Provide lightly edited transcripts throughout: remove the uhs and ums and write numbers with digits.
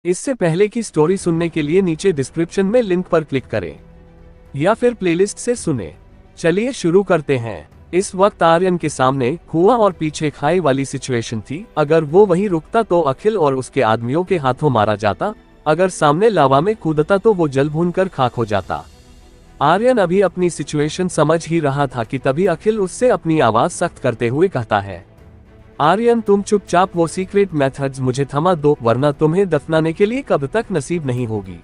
इससे पहले की स्टोरी सुनने के लिए नीचे डिस्क्रिप्शन में लिंक पर क्लिक करें या फिर प्लेलिस्ट से सुने। चलिए शुरू करते हैं। इस वक्त आर्यन के सामने कुआं और पीछे खाई वाली सिचुएशन थी। अगर वो वहीं रुकता तो अखिल और उसके आदमियों के हाथों मारा जाता, अगर सामने लावा में कूदता तो वो जल भूनकर खाक हो जाता। आर्यन अभी अपनी सिचुएशन समझ ही रहा था कि तभी अखिल उससे अपनी आवाज सख्त करते हुए कहता है, आर्यन तुम चुपचाप वो सीक्रेट मेथड्स मुझे थमा दो, वरना तुम्हें दफनाने के लिए कब तक नसीब नहीं होगी।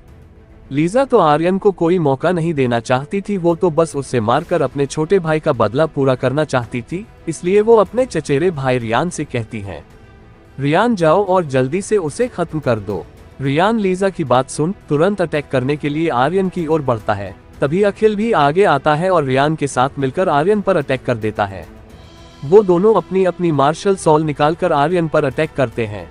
लीजा तो आर्यन को कोई मौका नहीं देना चाहती थी, वो तो बस उससे मारकर अपने छोटे भाई का बदला पूरा करना चाहती थी। इसलिए वो अपने चचेरे भाई रियान से कहती है, रियान जाओ और जल्दी से उसे खत्म कर दो। रियान लीजा की बात सुन तुरंत अटैक करने के लिए आर्यन की ओर बढ़ता है। तभी अखिल भी आगे आता है और रियान के साथ मिलकर आर्यन पर अटैक कर देता है। वो दोनों अपनी अपनी मार्शल सॉल निकालकर आर्यन पर अटैक करते हैं।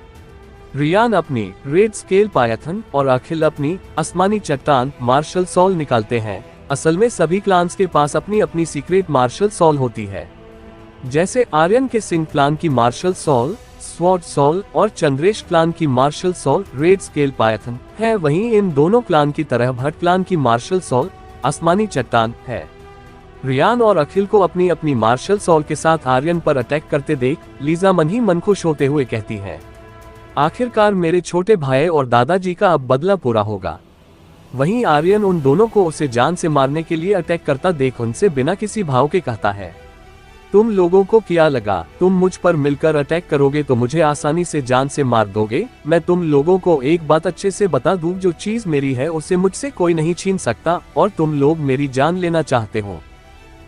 रियान अपनी रेड स्केल पायथन और अखिल अपनी आसमानी चट्टान मार्शल सॉल निकालते हैं। असल में सभी क्लान्स के पास अपनी अपनी सीक्रेट मार्शल सॉल होती है। जैसे आर्यन के सिंह क्लान की मार्शल सॉल स्वॉर्ड सॉल और चंद्रेश क्लान की martial soul red scale python है, वहीं इन दोनों क्लान की तरह भट्ट क्लान की मार्शल सॉल आसमानी चट्टान है। रियान और अखिल को अपनी अपनी मार्शल सॉल के साथ आर्यन पर अटैक करते देख लीजा मन ही मन खुश होते हुए कहती है, आखिरकार मेरे छोटे भाई और दादाजी का अब बदला पूरा होगा। वहीं आर्यन उन दोनों को उसे जान से मारने के लिए अटैक करता देख उनसे बिना किसी भाव के कहता है, तुम लोगों को क्या लगा तुम मुझ पर मिलकर अटैक करोगे तो मुझे आसानी से जान से मार दोगे? मैं तुम लोगों को एक बात अच्छे से बता दूं, जो चीज मेरी है उसे मुझसे कोई नहीं छीन सकता, और तुम लोग मेरी जान लेना चाहते हो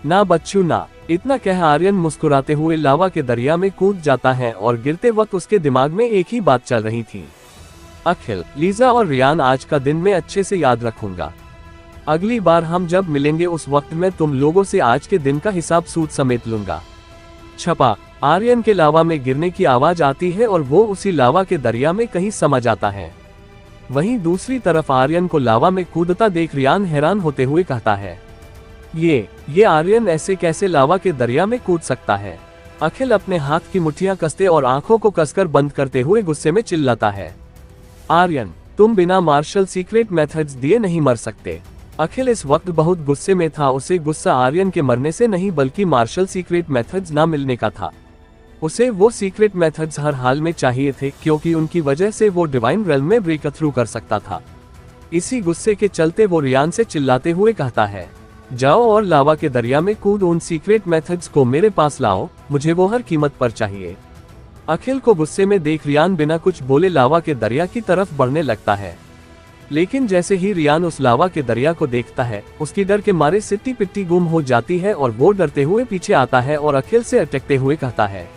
ना बच्चू ना। इतना कह आर्यन मुस्कुराते हुए लावा के दरिया में कूद जाता है और गिरते वक्त उसके दिमाग में एक ही बात चल रही थी, अखिल, लीजा और रियान आज का दिन मैं अच्छे से याद रखूंगा। अगली बार हम जब मिलेंगे उस वक्त मैं तुम लोगों से आज के दिन का हिसाब सूद समेट लूंगा। छपा। आर्यन के लावा में गिरने की आवाज आती है और वो उसी लावा के दरिया में कहीं समा जाता है। वहीं दूसरी तरफ आर्यन को लावा में कूदता देख रियान हैरान होते हुए कहता है, ये आर्यन ऐसे कैसे लावा के दरिया में कूद सकता है? अखिल अपने हाथ की मुट्ठियां कसते और आंखों को कसकर बंद करते हुए गुस्से में चिल्लाता है, आर्यन तुम बिना मार्शल सीक्रेट मेथड्स दिए नहीं मर सकते। अखिल इस वक्त बहुत गुस्से में था। उसे गुस्सा आर्यन के मरने से नहीं बल्कि मार्शल सीक्रेट मेथड्स ना मिलने का था। उसे वो सीक्रेट मेथड्स हर हाल में चाहिए थे, क्योंकि उनकी वजह से वो डिवाइन रेल्म में ब्रेक थ्रू कर सकता था। इसी गुस्से के चलते वो रियान से चिल्लाते हुए कहता है, जाओ और लावा के दरिया में कूद उन सीक्रेट मेथड्स को मेरे पास लाओ, मुझे वो हर कीमत पर चाहिए। अखिल को गुस्से में देख रियान बिना कुछ बोले लावा के दरिया की तरफ बढ़ने लगता है। लेकिन जैसे ही रियान उस लावा के दरिया को देखता है, उसकी डर के मारे सिट्टी पिट्टी गुम हो जाती है और वो डरते हुए पीछे आता है और अखिल से अटकते हुए कहता है,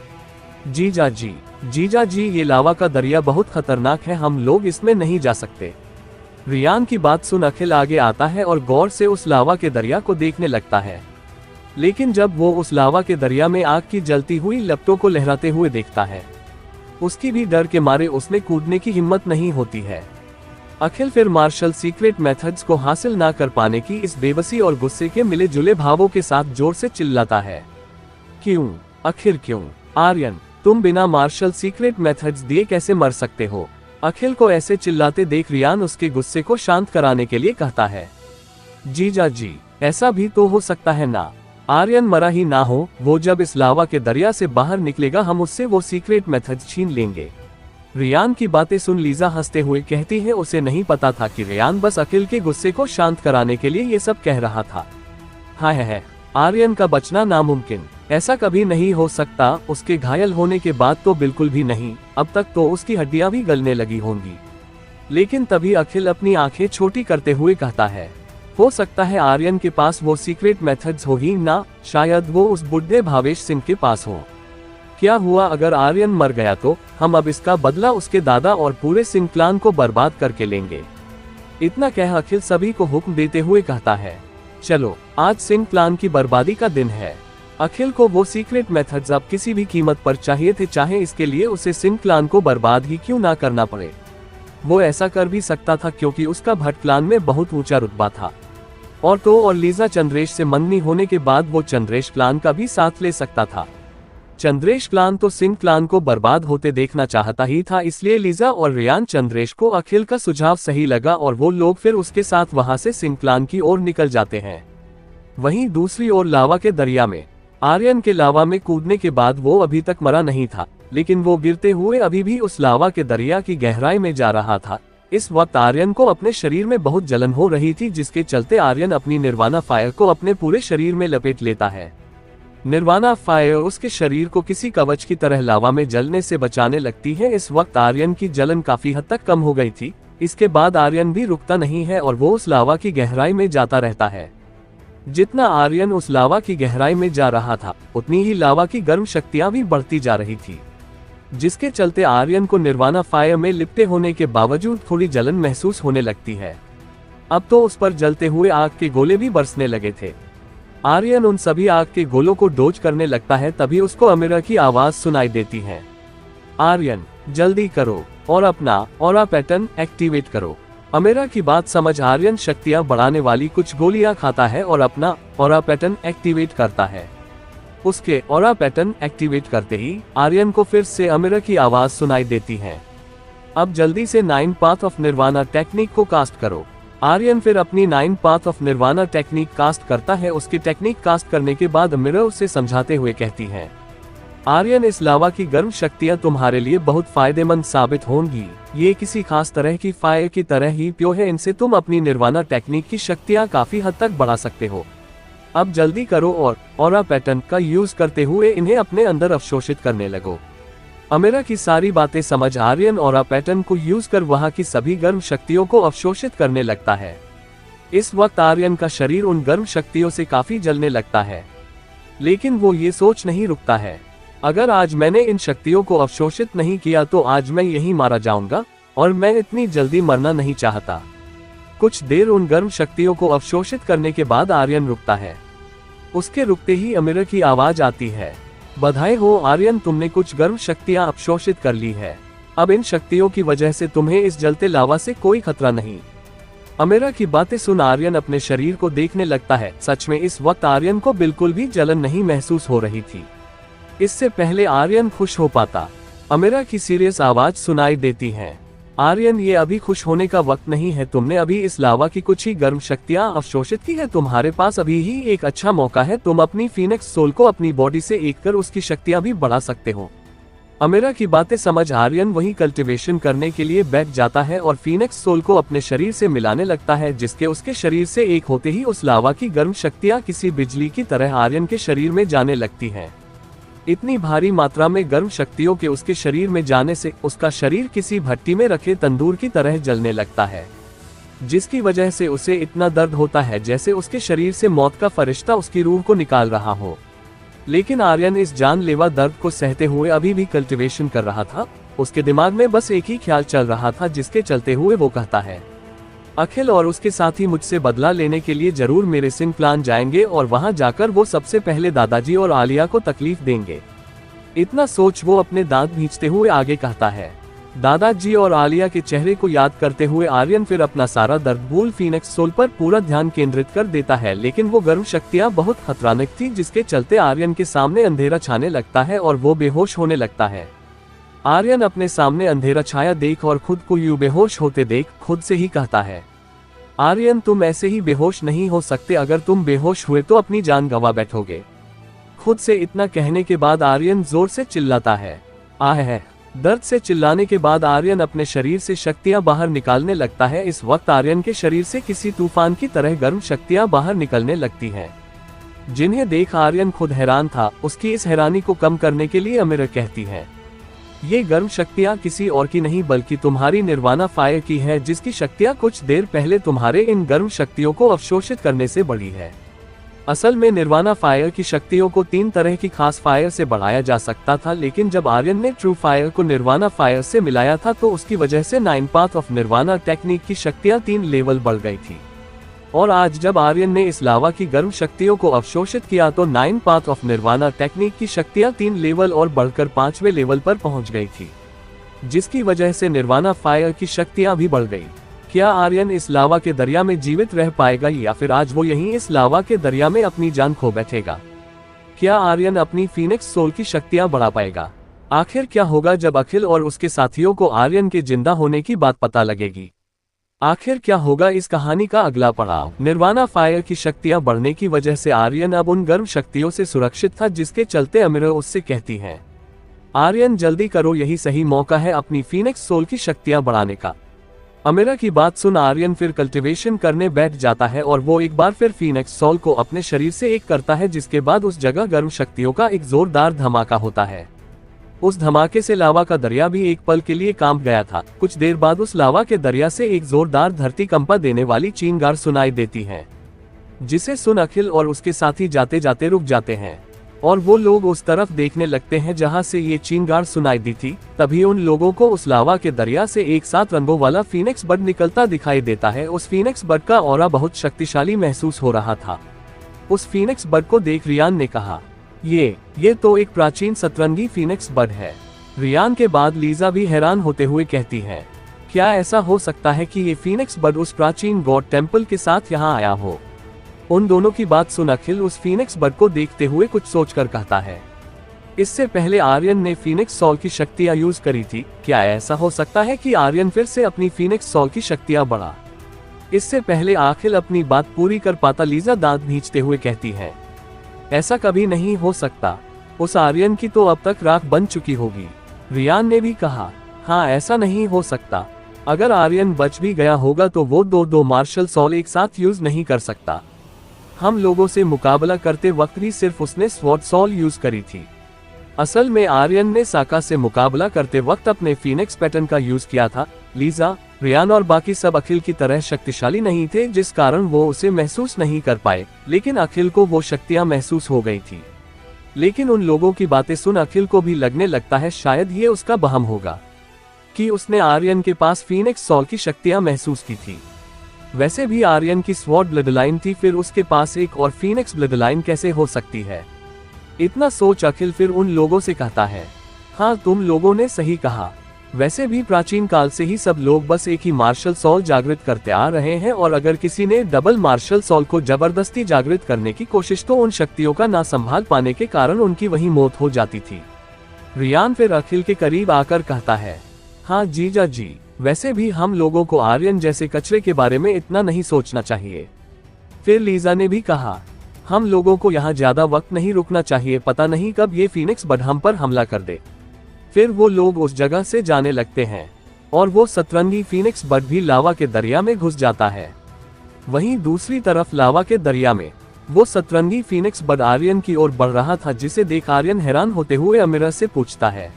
जीजा जी ये लावा का दरिया बहुत खतरनाक है, हम लोग इसमें नहीं जा सकते। रियान की बात सुन अखिल आगे आता है और गौर से उस लावा के दरिया को देखने लगता है। लेकिन जब वो उस लावा के दरिया में आग की जलती हुई लपटों को लहराते हुए देखता है, उसकी भी डर के मारे उसमें कूदने की हिम्मत नहीं होती है। अखिल फिर मार्शल सीक्रेट मेथड्स को हासिल ना कर पाने की इस बेबसी और गुस्से के मिले जुले भावों के साथ जोर से चिल्लाता है, क्यों आखिर क्यों? आर्यन तुम बिना मार्शल सीक्रेट मेथड्स दिए कैसे मर सकते हो? अखिल को ऐसे चिल्लाते देख रियान उसके गुस्से को शांत कराने के लिए कहता है, जीजा जी ऐसा भी तो हो सकता है ना, आर्यन मरा ही ना हो, वो जब इस लावा के दरिया से बाहर निकलेगा हम उससे वो सीक्रेट मेथड्स छीन लेंगे। रियान की बातें सुन लीजा हंसते हुए कहती है, उसे नहीं पता था कि रियान बस अखिल के गुस्से को शांत कराने के लिए ये सब कह रहा था। हाँ है, आर्यन का बचना नामुमकिन, ऐसा कभी नहीं हो सकता, उसके घायल होने के बाद तो बिल्कुल भी नहीं, अब तक तो उसकी हड्डियां भी गलने लगी होंगी। लेकिन तभी अखिल अपनी आंखें छोटी करते हुए कहता है, हो सकता है आर्यन के पास वो सीक्रेट मेथड्स हो ही ना, शायद वो उस बुढ़े भावेश सिंह के पास हो। क्या हुआ अगर आर्यन मर गया तो? हम अब इसका बदला उसके दादा और पूरे सिंह क्लान को बर्बाद करके लेंगे। इतना कह अखिल सभी को हुक्म देते हुए कहता है, चलो आज सिंह क्लान की बर्बादी का दिन है। अखिल को वो सीक्रेट मेथड्स अब किसी भी कीमत पर चाहिए थे, चाहे इसके लिए उसे सिंह क्लान को बर्बाद ही क्यों ना करना पड़े। वो ऐसा कर भी सकता था क्योंकि उसका भट्ट क्लान में बहुत ऊंचा रुतबा था, और लीजा चंद्रेश से मंगनी होने के बाद वो चंद्रेश क्लान का भी साथ ले सकता था। चंद्रेश क्लान तो सिंह क्लान को बर्बाद होते देखना चाहता ही था, इसलिए लीजा और रियान चंद्रेश को अखिल का सुझाव सही लगा और वो लोग फिर उसके साथ वहां से सिंह क्लान की ओर निकल जाते हैं। वहीं दूसरी ओर लावा के दरिया में आर्यन के लावा में कूदने के बाद वो अभी तक मरा नहीं था, लेकिन वो गिरते हुए अभी भी उस लावा के दरिया की गहराई में जा रहा था। इस वक्त आर्यन को अपने शरीर में बहुत जलन हो रही थी, जिसके चलते आर्यन अपनी निर्वाणा फायर को अपने पूरे शरीर में लपेट लेता है। निर्वाणा फायर उसके शरीर को किसी कवच की तरह लावा में जलने से बचाने लगती है। इस वक्त आर्यन की जलन काफी हद तक कम हो गई थी। इसके बाद आर्यन भी रुकता नहीं है और वो उस लावा की गहराई में जाता रहता है। जितना आर्यन उस लावा की गहराई में जा रहा था, उतनी ही लावा की गर्म शक्तियां भी बढ़ती जा रही थी, जिसके चलते आर्यन को निर्वाणा फायर में लिपटे होने के बावजूद थोड़ी जलन महसूस होने लगती है। अब तो उस पर जलते हुए आग के गोले भी बरसने लगे थे। आर्यन उन सभी आग के गोलों को डोज करने लगता है, तभी उसको अमीरा की आवाज सुनाई देती है। आर्यन जल्दी करो और अपना ऑरा पैटर्न एक्टिवेट करो। अमीरा की बात समझ आर्यन शक्तियां बढ़ाने वाली कुछ गोलियां खाता है और अपना ऑरा पैटर्न एक्टिवेट करता है। उसके ऑरा पैटर्न एक्टिवेट करते ही आर्यन को फिर से अमीरा की आवाज सुनाई देती है। अब जल्दी से 9 पाथ ऑफ निर्वाणा टेक्निक को कास्ट करो। आर्यन फिर अपनी 9 path of nirvana technique cast करता है। उसकी टेक्निक कास्ट करने के बाद अमीरा उसे समझाते हुए कहती है, आर्यन इस लावा की गर्म शक्तियां तुम्हारे लिए बहुत फायदेमंद साबित होंगी। ये किसी खास तरह की फायर की तरह ही प्योर है, इनसे तुम अपनी निर्वाणा टेक्निक की शक्तियां काफी हद तक बढ़ा सकते हो। अब जल्दी करो और ऑरा पैटर्न का यूज करते हुए इन्हें अपने अंदर अवशोषित करने लगो। अमीरा की सारी बातें समझ आर्यन ऑरा पैटर्न को यूज कर वहां की सभी गर्म शक्तियों को अवशोषित करने लगता है। इस वक्त आर्यन का शरीर उन गर्म शक्तियों से काफी जलने लगता है, लेकिन वो ये सोच नहीं रुकता है, अगर आज मैंने इन शक्तियों को अवशोषित नहीं किया तो आज मैं यहीं मारा जाऊंगा, और मैं इतनी जल्दी मरना नहीं चाहता। कुछ देर उन गर्म शक्तियों को अवशोषित करने के बाद आर्यन रुकता है। उसके रुकते ही अमीरा की आवाज आती है, बधाई हो आर्यन, तुमने कुछ गर्म शक्तियां अवशोषित कर ली है। अब इन शक्तियों की वजह से तुम्हें इस जलते लावा से कोई खतरा नहीं। अमीरा की बातें सुन आर्यन अपने शरीर को देखने लगता है। सच में इस वक्त आर्यन को बिल्कुल भी जलन नहीं महसूस हो रही थी। इससे पहले आर्यन खुश हो पाता, अमीरा की सीरियस आवाज सुनाई देती है, आर्यन ये अभी खुश होने का वक्त नहीं है। तुमने अभी इस लावा की कुछ ही गर्म शक्तियां अवशोषित की है। तुम्हारे पास अभी ही एक अच्छा मौका है। तुम अपनी फीनिक्स सोल को अपनी बॉडी से एक कर उसकी शक्तियां भी बढ़ा सकते हो। अमीरा की बातें समझ आर्यन वही कल्टीवेशन करने के लिए बैठ जाता है और फीनिक्स सोल को अपने शरीर से मिलाने लगता है, जिसके उसके शरीर से एक होते ही उस लावा की गर्म शक्तियां किसी बिजली की तरह आर्यन के शरीर में जाने लगती हैं। इतनी भारी मात्रा में गर्म शक्तियों के उसके शरीर में जाने से उसका शरीर किसी भट्टी में रखे तंदूर की तरह जलने लगता है, जिसकी वजह से उसे इतना दर्द होता है जैसे उसके शरीर से मौत का फरिश्ता उसकी रूह को निकाल रहा हो। लेकिन आर्यन इस जानलेवा दर्द को सहते हुए अभी भी कल्टीवेशन कर रहा था। उसके दिमाग में बस एक ही ख्याल चल रहा था, जिसके चलते हुए वो कहता है, अखिल और उसके साथी मुझसे बदला लेने के लिए जरूर मेरे सिंह क्लान जाएंगे और वहां जाकर वो सबसे पहले दादाजी और आलिया को तकलीफ देंगे। इतना सोच वो अपने दांत भींचते हुए आगे कहता है। दादाजी और आलिया के चेहरे को याद करते हुए आर्यन फिर अपना सारा दर्द भूल फीनिक्स सोल पर पूरा ध्यान केंद्रित कर देता है। लेकिन वो गर्म शक्तियां बहुत खतरनाक थी, जिसके चलते आर्यन के सामने अंधेरा छाने लगता है और वो बेहोश होने लगता है। आर्यन अपने सामने अंधेरा छाया देख और खुद को यूं बेहोश होते देख खुद से ही कहता है, आर्यन तुम ऐसे ही बेहोश नहीं हो सकते। अगर तुम बेहोश हुए तो अपनी जान गंवा बैठोगे। खुद से इतना कहने के बाद आर्यन जोर से चिल्लाता है, आह है। दर्द से चिल्लाने के बाद आर्यन अपने शरीर से शक्तियां बाहर निकालने लगता है। इस वक्त आर्यन के शरीर से किसी तूफान की तरह गर्म शक्तियां बाहर निकलने लगती हैं, जिन्हें देख आर्यन खुद हैरान था। उसकी इस हैरानी को कम करने के लिए अमीरा कहती है, ये गर्म शक्तियां किसी और की नहीं बल्कि तुम्हारी निर्वाणा फायर की है, जिसकी शक्तियां कुछ देर पहले तुम्हारे इन गर्म शक्तियों को अवशोषित करने से बढ़ी है। असल में निर्वाणा फायर की शक्तियों को 3 तरह की खास फायर से बढ़ाया जा सकता था, लेकिन जब आर्यन ने ट्रू फायर को निर्वाणा फायर से मिलाया था तो उसकी वजह से 9 पाथ ऑफ निर्वाणा टेक्निक की शक्तियां 3 लेवल बढ़ गई थी। और आज जब आर्यन ने इस लावा की गर्म शक्तियों को अवशोषित किया तो 9 पाथ ऑफ निर्वाणा टेक्निक की शक्तियां 3 लेवल और बढ़कर 5वें लेवल पर पहुंच गई थी, जिसकी वजह से निर्वाणा फायर की शक्तियां भी बढ़ गई। क्या आर्यन इस लावा के दरिया में जीवित रह पाएगा या फिर आज वो यहीं इस लावा के दरिया में अपनी जान खो बैठेगा? क्या आर्यन अपनी फीनिक्स सोल की शक्तियां बढ़ा पाएगा? आखिर क्या होगा जब अखिल और उसके साथियों को आर्यन के जिंदा होने की बात पता लगेगी? आखिर क्या होगा इस कहानी का अगला पड़ाव? निर्वाणा फायर की शक्तियां बढ़ने की वजह से आर्यन अब उन गर्म शक्तियों से सुरक्षित था, जिसके चलते अमीरा उससे कहती हैं, आर्यन जल्दी करो, यही सही मौका है अपनी फीनिक्स सोल की शक्तियां बढ़ाने का। अमीरा की बात सुन आर्यन फिर कल्टीवेशन करने बैठ जाता है और वो एक बार फिर फीनिक्स सोल को अपने शरीर से एक करता है, जिसके बाद उस जगह गर्म शक्तियों का एक जोरदार धमाका होता है। उस धमाके से लावा का दरिया भी एक पल के लिए कांप गया था। कुछ देर बाद उस लावा के दरिया से एक जोरदार धरती कंपा देने वाली चींगार सुनाई देती है, जिसे सुन अखिल और उसके साथी जाते जाते रुक जाते हैं और वो लोग उस तरफ देखने लगते हैं जहां से ये चींगार सुनाई दी थी। तभी उन लोगों को उस लावा के दरिया से एक साथ रंगों वाला फीनिक्स बर्ड निकलता दिखाई देता है। उस फीनिक्स बर्ड का ऑरा बहुत शक्तिशाली महसूस हो रहा था। उस फीनिक्स बर्ड को देख रियान ने कहा, ये तो एक प्राचीन सतरंगी फीनिक्स बर्ड है। रियान के बाद लीजा भी हैरान होते हुए कहती है, क्या ऐसा हो सकता है कि ये फीनिक्स बर्ड उस प्राचीन गॉड टेम्पल के साथ यहाँ आया हो? उन दोनों की बात सुन अखिल उस फीनिक्स बर्ड को देखते हुए कुछ सोचकर कहता है, इससे पहले आर्यन ने फीनिक्स सोल की शक्तियां यूज करी थी, क्या ऐसा हो सकता है कि आर्यन फिर से अपनी फीनिक्स सोल की शक्तियां बढ़ा? इससे पहले अखिल अपनी बात पूरी कर पाता लीजा दांत भींचते हुए कहती है, ऐसा कभी नहीं हो सकता, उस आर्यन की तो अब तक राख बन चुकी होगी। रियान ने भी कहा, हाँ ऐसा नहीं हो सकता, अगर आर्यन बच भी गया होगा तो वो दो मार्शल सोल एक साथ यूज नहीं कर सकता। हम लोगों से मुकाबला करते वक्त भी सिर्फ उसने स्वॉर्ड सोल यूज करी थी। असल में आर्यन ने साका से मुकाबला करते वक्त अपने फीनिक्स पैटर्न का यूज किया था। लीजा, रियान और बाकी सब अखिल की तरह शक्तिशाली नहीं थे, जिस कारण वो उसे महसूस नहीं कर पाए, लेकिन अखिल को वो शक्तियां महसूस हो गई थी। लेकिन उन लोगों की बातें सुन अखिल को भी लगने लगता है शायद ये उसका वहम होगा कि उसने आर्यन के पास फीनिक्स सोल की शक्तियां महसूस की थी। वैसे भी आर्यन की स्वॉर्ड ब्लड लाइन थी, फिर उसके पास एक और फीनिक्स ब्लड लाइन कैसे हो सकती है? इतना सोच अखिल फिर उन लोगों से कहता है, हाँ तुम लोगों ने सही कहा, वैसे भी प्राचीन काल से ही सब लोग बस एक ही मार्शल सोल जागृत करते आ रहे हैं, और अगर किसी ने डबल मार्शल सोल को जबरदस्ती जागृत करने की कोशिश तो उन शक्तियों का ना संभाल पाने के कारण उनकी वही मौत हो जाती थी। रियान फिर अखिल के करीब आकर कहता है, हाँ जीजा जी, वैसे भी हम लोगों को आर्यन जैसे कचरे के बारे में इतना नहीं सोचना चाहिए। फिर लीजा ने भी कहा, हम लोगों को यहाँ ज्यादा वक्त नहीं रुकना चाहिए, पता नहीं कब ये फीनिक्स बर्ड हम पर हमला कर दे। फिर वो लोग उस जगह से जाने लगते हैं और वो सतरंगी फीनिक्स बर्ड भी लावा के दरिया में घुस जाता है। वहीं दूसरी तरफ लावा के दरिया में वो सतरंगी फीनिक्स बर्ड आर्यन की ओर बढ़ रहा था, जिसे देख आर्यन हैरान होते हुए अमीरा से पूछता है,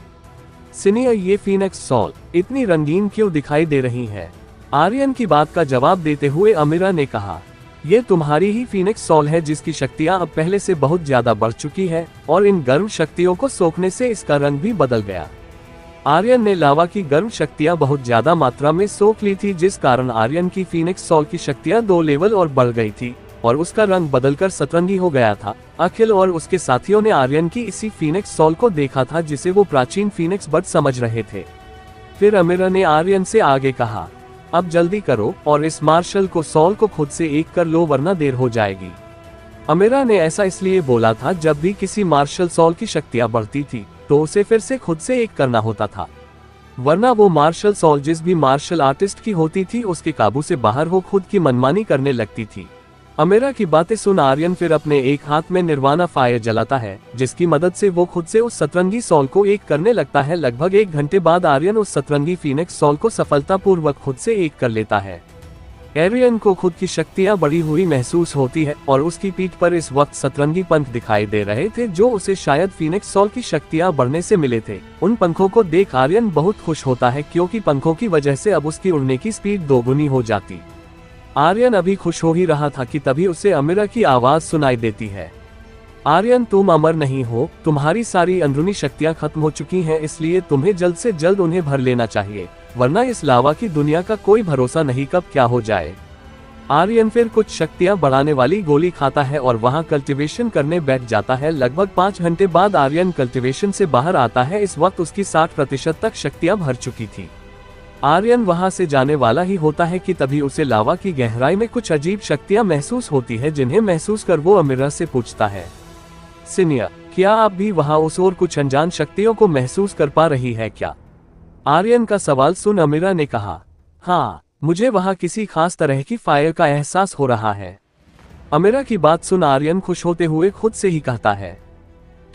सीनियर ये फीनिक्स सोल इतनी रंगीन क्यों दिखाई दे रही है? आर्यन की बात का जवाब देते हुए अमीरा ने कहा, ये तुम्हारी ही फीनिक्स सोल है जिसकी शक्तियां अब पहले से बहुत ज्यादा बढ़ चुकी है और इन गर्म शक्तियों को सोखने से इसका रंग भी बदल गया। आर्यन ने लावा की गर्म शक्तियां बहुत ज्यादा मात्रा में सोख ली थी, जिस कारण आर्यन की फीनिक्स सोल की शक्तियां 2 लेवल और बढ़ गई थी और उसका रंग बदलकर सतरंगी हो गया था। अखिल और उसके साथियों ने आर्यन की इसी फीनिक्स सोल को देखा था जिसे वो प्राचीन फीनिक्स बर्ड समझ रहे थे। फिर अमीरा ने आर्यन से आगे कहा, अब जल्दी करो और इस मार्शल को सोल को खुद से एक कर लो वरना देर हो जाएगी। अमीरा ने ऐसा इसलिए बोला था, जब भी किसी मार्शल सोल की शक्तियां बढ़ती थी तो उसे फिर से खुद से एक करना होता था, वरना वो मार्शल सोल जिस भी मार्शल आर्टिस्ट की होती थी उसके काबू से बाहर हो खुद की मनमानी करने लगती थी। अमीरा की बातें सुन आर्यन फिर अपने एक हाथ में निर्वाणा फायर जलाता है, जिसकी मदद से वो खुद से उस सतरंगी सोल को एक करने लगता है। लगभग 1 घंटे बाद आर्यन उस सतरंगी फीनिक्स सोल को सफलतापूर्वक खुद से एक कर लेता है। आर्यन को खुद की शक्तियां बढ़ी हुई महसूस होती है और उसकी पीठ पर इस वक्त सतरंगी पंख दिखाई दे रहे थे, जो उसे शायद फीनिक्स सोल की शक्तियां बढ़ने से मिले थे। उन पंखों को देख आर्यन बहुत खुश होता है, क्योंकि पंखों की वजह से अब उसकी उड़ने की स्पीड 2 गुनी हो जाती। आर्यन अभी खुश हो ही रहा था कि तभी उसे अमीरा की आवाज सुनाई देती है, आर्यन तुम अमर नहीं हो, तुम्हारी सारी अंदरूनी शक्तियां खत्म हो चुकी हैं, इसलिए तुम्हें जल्द से जल्द उन्हें भर लेना चाहिए, वरना इस लावा की दुनिया का कोई भरोसा नहीं कब क्या हो जाए। आर्यन फिर कुछ शक्तियां बढ़ाने वाली गोली खाता है और वहां कल्टीवेशन करने बैठ जाता है। लगभग 5 घंटे बाद आर्यन कल्टीवेशन से बाहर आता है। इस वक्त उसकी 60% तक शक्तियां भर चुकी थी। आर्यन वहां से जाने वाला ही होता है कि तभी उसे लावा की गहराई में कुछ अजीब शक्तियां महसूस होती है, जिन्हें महसूस कर वो अमीरा से पूछता है, सिनिया, क्या आप भी वहां उस और कुछ अनजान शक्तियों को महसूस कर पा रही है क्या? आर्यन का सवाल सुन अमीरा ने कहा, हाँ, मुझे वहां किसी खास तरह की फायर का एहसास हो रहा है। अमीरा की बात सुन आर्यन खुश होते हुए खुद से ही कहता है,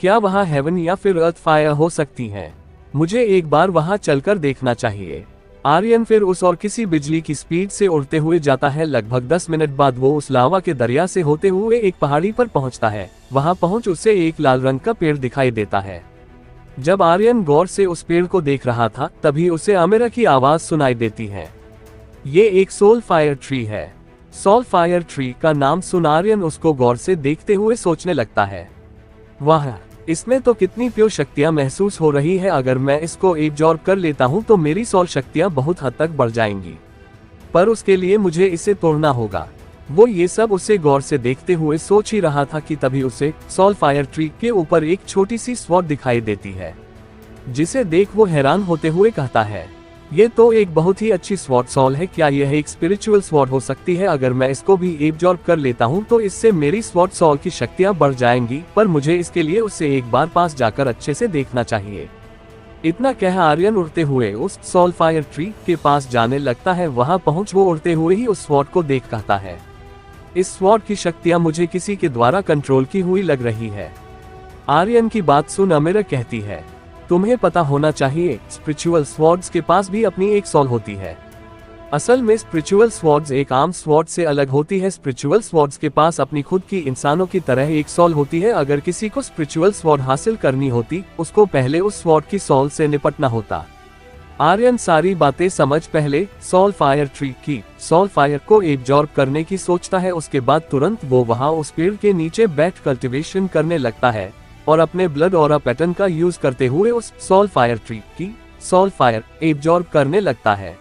क्या वहां हेवन या फिर अर्थ फायर हो सकती है? मुझे एक बार वहां चलकर देखना चाहिए। आर्यन फिर उस और किसी बिजली की स्पीड से उड़ते हुए जाता है। लगभग 10 मिनट बाद वो उस लावा के दरिया से होते हुए एक पहाड़ी पर पहुंचता है। वहां पहुंच उसे एक लाल रंग का पेड़ दिखाई देता है। जब आर्यन गौर से उस पेड़ को देख रहा था तभी उसे अमीरा की आवाज सुनाई देती है। ये एक सोल फायर ट्री है। सोल फायर ट्री का नाम सुन आर्यन उसको गौर से देखते हुए सोचने लगता है, वाह, इसमें तो कितनी प्योर शक्तियां महसूस हो रही है। अगर मैं इसको एब्जॉर्ब कर लेता हूं तो मेरी सोल शक्तियां बहुत हद तक बढ़ जाएंगी, पर उसके लिए मुझे इसे तोड़ना होगा। वो ये सब उसे गौर से देखते हुए सोच ही रहा था कि तभी उसे सोल फायर ट्री के ऊपर एक छोटी सी स्वॉर्ड दिखाई देती है, जिसे देख वो हैरान होते हुए कहता है, ये तो एक बहुत ही अच्छी स्वॉर्ड सोल है। क्या यह एक स्पिरिचुअल स्वॉर्ड हो सकती है? अगर मैं इसको भी एब्जॉर्ब कर लेता हूँ तो इससे मेरी स्वॉर्ड सोल की शक्तियाँ बढ़ जाएंगी, पर मुझे इसके लिए उससे एक बार पास जाकर अच्छे से देखना चाहिए। इतना कह आर्यन उड़ते हुए उस सोल फायर ट्री के पास जाने लगता है। वहां पहुंच वो उड़ते हुए ही उस स्वॉर्ड को देख कहता है, इस स्वॉर्ड की शक्तियां मुझे किसी के द्वारा कंट्रोल की हुई लग रही है। आर्यन की बात सुन अमीरा कहती है, तुम्हें पता होना चाहिए, स्पिरिचुअल स्वॉर्ड्स के पास भी अपनी एक सोल होती है। असल में स्पिरिचुअल स्वॉर्ड्स एक आम स्वॉर्ड से अलग होती है। स्पिरिचुअल स्वॉर्ड्स के पास अपनी खुद की इंसानों की तरह एक सोल होती है। अगर किसी को स्पिरिचुअल स्वॉर्ड हासिल करनी होती, उसको पहले उस स्वॉर्ड की सोल से निपटना होता। आर्यन सारी बातें समझ पहले सोल फायर ट्री की सोल फायर को एब्जॉर्ब करने की सोचता है। उसके बाद तुरंत वो वहां उस पेड़ के नीचे बैठ कल्टीवेशन करने लगता है और अपने ब्लड ऑरा पैटर्न का यूज करते हुए उस सोल फायर ट्री की सोल फायर एब्जॉर्ब करने लगता है।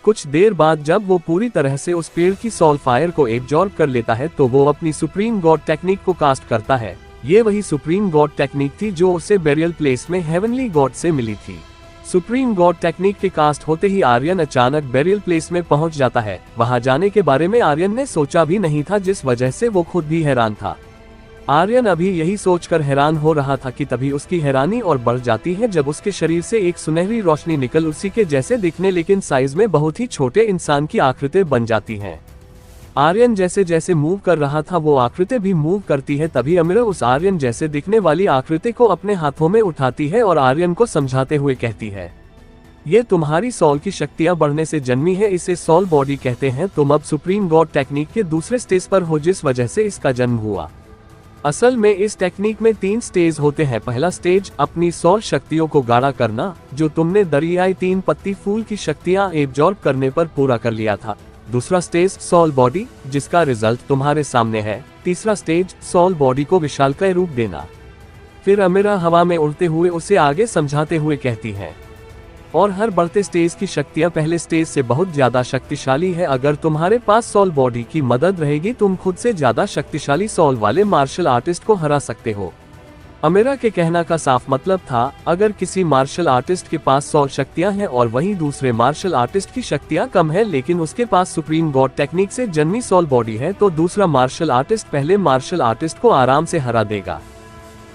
कुछ देर बाद जब वो पूरी तरह से उस पेड़ की सोल फायर को एब्जॉर्ब कर लेता है तो वो अपनी सुप्रीम गॉड टेक्निक को कास्ट करता है। ये वही सुप्रीम गॉड टेक्निक थी जो उसे बेरियल प्लेस में हेवनली गॉड से मिली थी। सुप्रीम गॉड टेक्निक के कास्ट होते ही आर्यन अचानक बेरियल प्लेस में पहुंच जाता है। वहां जाने के बारे में आर्यन ने सोचा भी नहीं था, जिस वजह से वो खुद भी हैरान था। आर्यन अभी यही सोचकर हैरान हो रहा था कि तभी उसकी हैरानी और बढ़ जाती है जब उसके शरीर से एक सुनहरी रोशनी निकल उसी के जैसे दिखने लेकिन साइज में बहुत ही छोटे इंसान की आकृति बन जाती हैं। आर्यन जैसे जैसे मूव कर रहा था वो आकृति भी मूव करती है। तभी अमीरा उस आर्यन जैसे दिखने वाली आकृति को अपने हाथों में उठाती है और आर्यन को समझाते हुए कहती है, ये तुम्हारी सोल की शक्तियां बढ़ने से जन्मी है, इसे सोल बॉडी कहते हैं। तुम अब सुप्रीम गॉड टेक्निक के दूसरे स्टेज पर हो जिस वजह से इसका जन्म हुआ। असल में इस टेक्निक में 3 स्टेज होते हैं। पहला स्टेज अपनी सोल शक्तियों को गाढ़ा करना, जो तुमने दरियाई 3 पत्ती फूल की शक्तियां एब्जॉर्ब करने पर पूरा कर लिया था। दूसरा स्टेज सोल बॉडी, जिसका रिजल्ट तुम्हारे सामने है। तीसरा स्टेज सोल बॉडी को विशालकाय रूप देना। फिर अमीरा हवा में उड़ते हुए उसे आगे समझाते हुए कहती है, और हर बढ़ते स्टेज की शक्तियां पहले स्टेज से बहुत ज्यादा शक्तिशाली है। अगर तुम्हारे पास सोल बॉडी की मदद रहेगी तुम खुद से ज्यादा शक्तिशाली सोल वाले मार्शल आर्टिस्ट को हरा सकते हो। अमीरा के कहना का साफ मतलब था, अगर किसी मार्शल आर्टिस्ट के पास सोल शक्तियां हैं और वहीं दूसरे मार्शल आर्टिस्ट की शक्तियां कम है लेकिन उसके पास सुप्रीम गॉड टेक्निक से जन्मी सोल बॉडी है, तो दूसरा मार्शल आर्टिस्ट पहले मार्शल आर्टिस्ट को आराम से हरा देगा।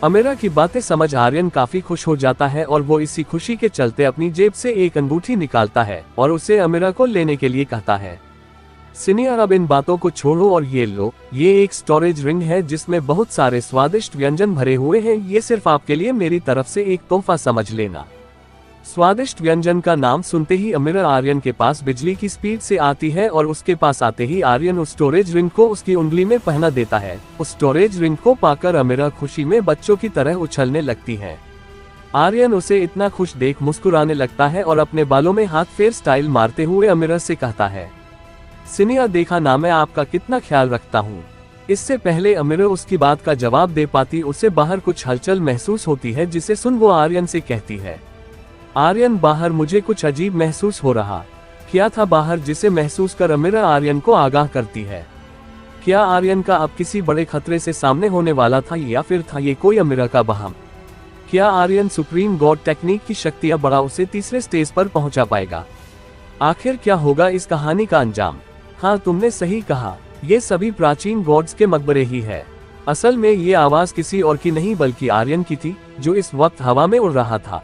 अमीरा की बातें समझ आर्यन काफी खुश हो जाता है और वो इसी खुशी के चलते अपनी जेब से एक अंगूठी निकालता है और उसे अमीरा को लेने के लिए कहता है, सीनियर अब इन बातों को छोड़ो और ये लो, ये एक स्टोरेज रिंग है जिसमें बहुत सारे स्वादिष्ट व्यंजन भरे हुए हैं। ये सिर्फ आपके लिए मेरी तरफ से एक तोहफा समझ लेना। स्वादिष्ट व्यंजन का नाम सुनते ही अमीरा आर्यन के पास बिजली की स्पीड से आती है और उसके पास आते ही आर्यन उस स्टोरेज रिंग को उसकी उंगली में पहना देता है। उस स्टोरेज रिंग को पाकर अमीरा खुशी में बच्चों की तरह उछलने लगती है। आर्यन उसे इतना खुश देख मुस्कुराने लगता है और अपने बालों में हाथ फेर स्टाइल मारते हुए अमीरा से कहता है, सीनियर देखा ना मैं आपका कितना ख्याल रखता हूँ। इससे पहले अमीरा उसकी बात का जवाब दे पाती उसे बाहर कुछ हलचल महसूस होती है, जिसे सुन वो आर्यन से कहती है, आर्यन बाहर मुझे कुछ अजीब महसूस हो रहा। क्या था बाहर जिसे महसूस कर अमीरा आर्यन को आगाह करती है? क्या आर्यन का अब किसी बड़े खतरे से सामने होने वाला था या फिर था ये कोई अमीरा का बहम? क्या आर्यन सुप्रीम गॉड टेक्निक की शक्तियां बढ़ा उसे तीसरे स्टेज पर पहुंचा पाएगा? आखिर क्या होगा इस कहानी का अंजाम? हाँ, तुमने सही कहा, ये सभी प्राचीन गॉड्स के मकबरे ही है। असल में ये आवाज किसी और की नहीं बल्कि आर्यन की थी, जो इस वक्त हवा में उड़ रहा था।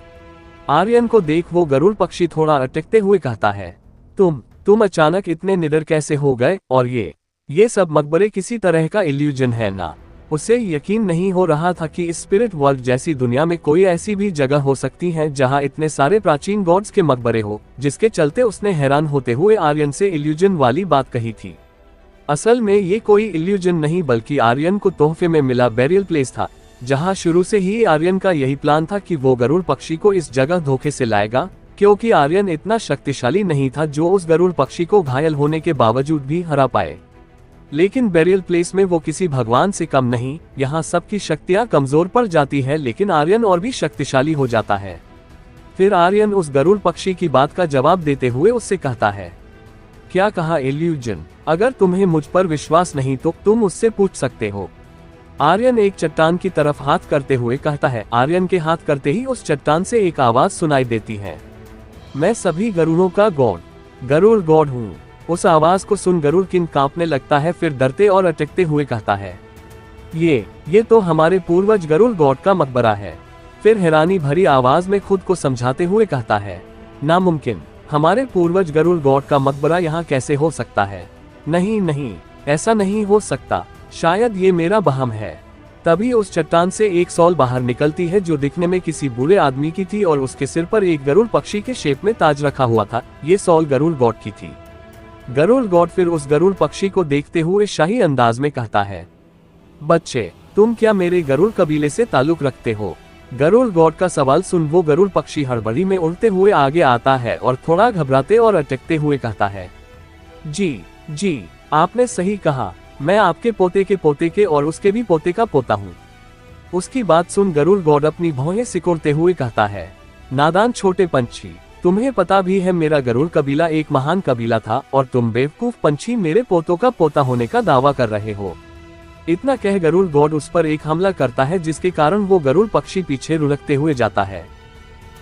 आर्यन को देख वो गरुड़ पक्षी थोड़ा अटकते हुए कहता है, तुम अचानक इतने निडर कैसे हो गए, और ये सब मकबरे किसी तरह का इल्यूजन है ना? उसे यकीन नहीं हो रहा था कि इस स्पिरिट वर्ल्ड जैसी दुनिया में कोई ऐसी भी जगह हो सकती है जहां इतने सारे प्राचीन गॉड्स के मकबरे हो, जिसके चलते उसने हैरान होते हुए आर्यन से इल्यूजन वाली बात कही थी। असल में ये कोई इल्यूजन नहीं बल्कि आर्यन को तोहफे में मिला बेरियल प्लेस था, जहां शुरू से ही आर्यन का यही प्लान था कि वो गरुड़ पक्षी को इस जगह धोखे से लाएगा, क्योंकि आर्यन इतना शक्तिशाली नहीं था जो उस गरुड़ पक्षी को घायल होने के बावजूद भी हरा पाए। लेकिन बेरियल प्लेस में वो किसी भगवान से कम नहीं, यहाँ सबकी शक्तियाँ कमजोर पड़ जाती है लेकिन आर्यन और भी शक्तिशाली हो जाता है। फिर आर्यन उस गरुड़ पक्षी की बात का जवाब देते हुए उससे कहता है, क्या कहा इल्यूजन? अगर तुम्हें मुझ पर विश्वास नहीं तो तुम उससे पूछ सकते हो। आर्यन एक चट्टान की तरफ हाथ करते हुए कहता है। आर्यन के हाथ करते ही उस चट्टान से एक आवाज सुनाई देती है, मैं सभी गरुड़ों का गरुड़ गॉड हूँ। उस आवाज को सुन गरुड़ किंग कांपने लगता है, फिर डरते और अटकते हुए कहता है, ये तो हमारे पूर्वज गरुड़ गॉड का मकबरा है। फिर हैरानी भरी आवाज में खुद को समझाते हुए कहता है, नामुमकिन, हमारे पूर्वज गरुड़ गॉड का मकबरा यहाँ कैसे हो सकता है? नहीं, ऐसा नहीं हो सकता, शायद ये मेरा वहम है। तभी उस चट्टान से एक सॉल बाहर निकलती है जो दिखने में किसी बूढ़े आदमी की थी और उसके सिर पर एक गरुड़ पक्षी के शेप में ताज रखा हुआ था। ये सॉल गरुड़ गॉड की थी। गरुड़ गॉड फिर उस गरुड़ पक्षी को देखते हुए शाही अंदाज में कहता है, बच्चे, तुम क्या मेरे गरुड़ कबीले से ताल्लुक रखते हो? गरुड़ गॉड का सवाल सुन वो गरुड़ पक्षी हड़बड़ी में उड़ते हुए आगे आता है और थोड़ा घबराते और अटकते हुए कहता है, जी, आपने सही कहा, मैं आपके पोते के और उसके भी पोते का पोता हूँ। उसकी बात सुन गरुड़ गॉड अपनी भौहें सिकोड़ते हुए कहता है, नादान छोटे पंछी, तुम्हें पता भी है मेरा गरुड़ कबीला एक महान कबीला था और तुम बेवकूफ पंछी मेरे पोतों का पोता होने का दावा कर रहे हो। इतना कह गरुड़ गॉड उस पर एक हमला करता है, जिसके कारण वो गरुड़ पक्षी पीछे लुढ़कते हुए जाता है।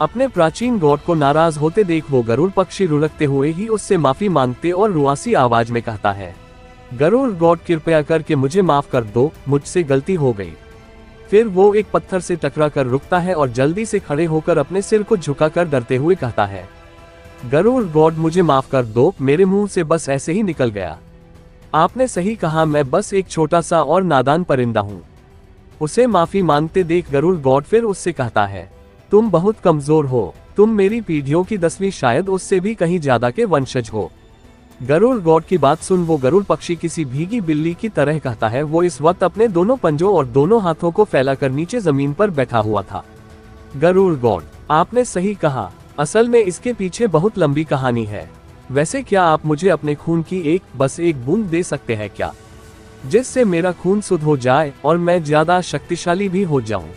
अपने प्राचीन गॉड को नाराज होते देख वो गरुड़ पक्षी लुढ़कते हुए ही उससे माफी मांगते और रुआसी आवाज में कहता है, गरुड़ गॉड, कृपया करके मुझे माफ कर दो, मुझसे गलती हो गई। फिर वो एक पत्थर से टकरा कर रुकता है और जल्दी से खड़े होकर अपने सिर को झुकाकर डरते हुए कहता है, गरुड़ गॉड, मुझे माफ कर दो, मेरे मुंह से बस ऐसे ही निकल गया। आपने सही कहा, मैं बस एक छोटा सा और नादान परिंदा हूँ। उसे माफी मांगते देख गरुड़ गॉड फिर उससे कहता है, तुम बहुत कमजोर हो, तुम मेरी पीढ़ियों की 10वीं, शायद उससे भी कहीं ज्यादा के वंशज हो। गरुड़ गॉड की बात सुन वो गरुड़ पक्षी किसी भीगी बिल्ली की तरह कहता है। वो इस वक्त अपने दोनों पंजों और दोनों हाथों को फैलाकर नीचे जमीन पर बैठा हुआ था। गरुड़ गॉड, आपने सही कहा, असल में इसके पीछे बहुत लंबी कहानी है। वैसे क्या आप मुझे अपने खून की बस एक बूंद दे सकते हैं क्या, जिससे मेरा खून शुद्ध हो जाए और मैं ज्यादा शक्तिशाली भी हो जाऊं?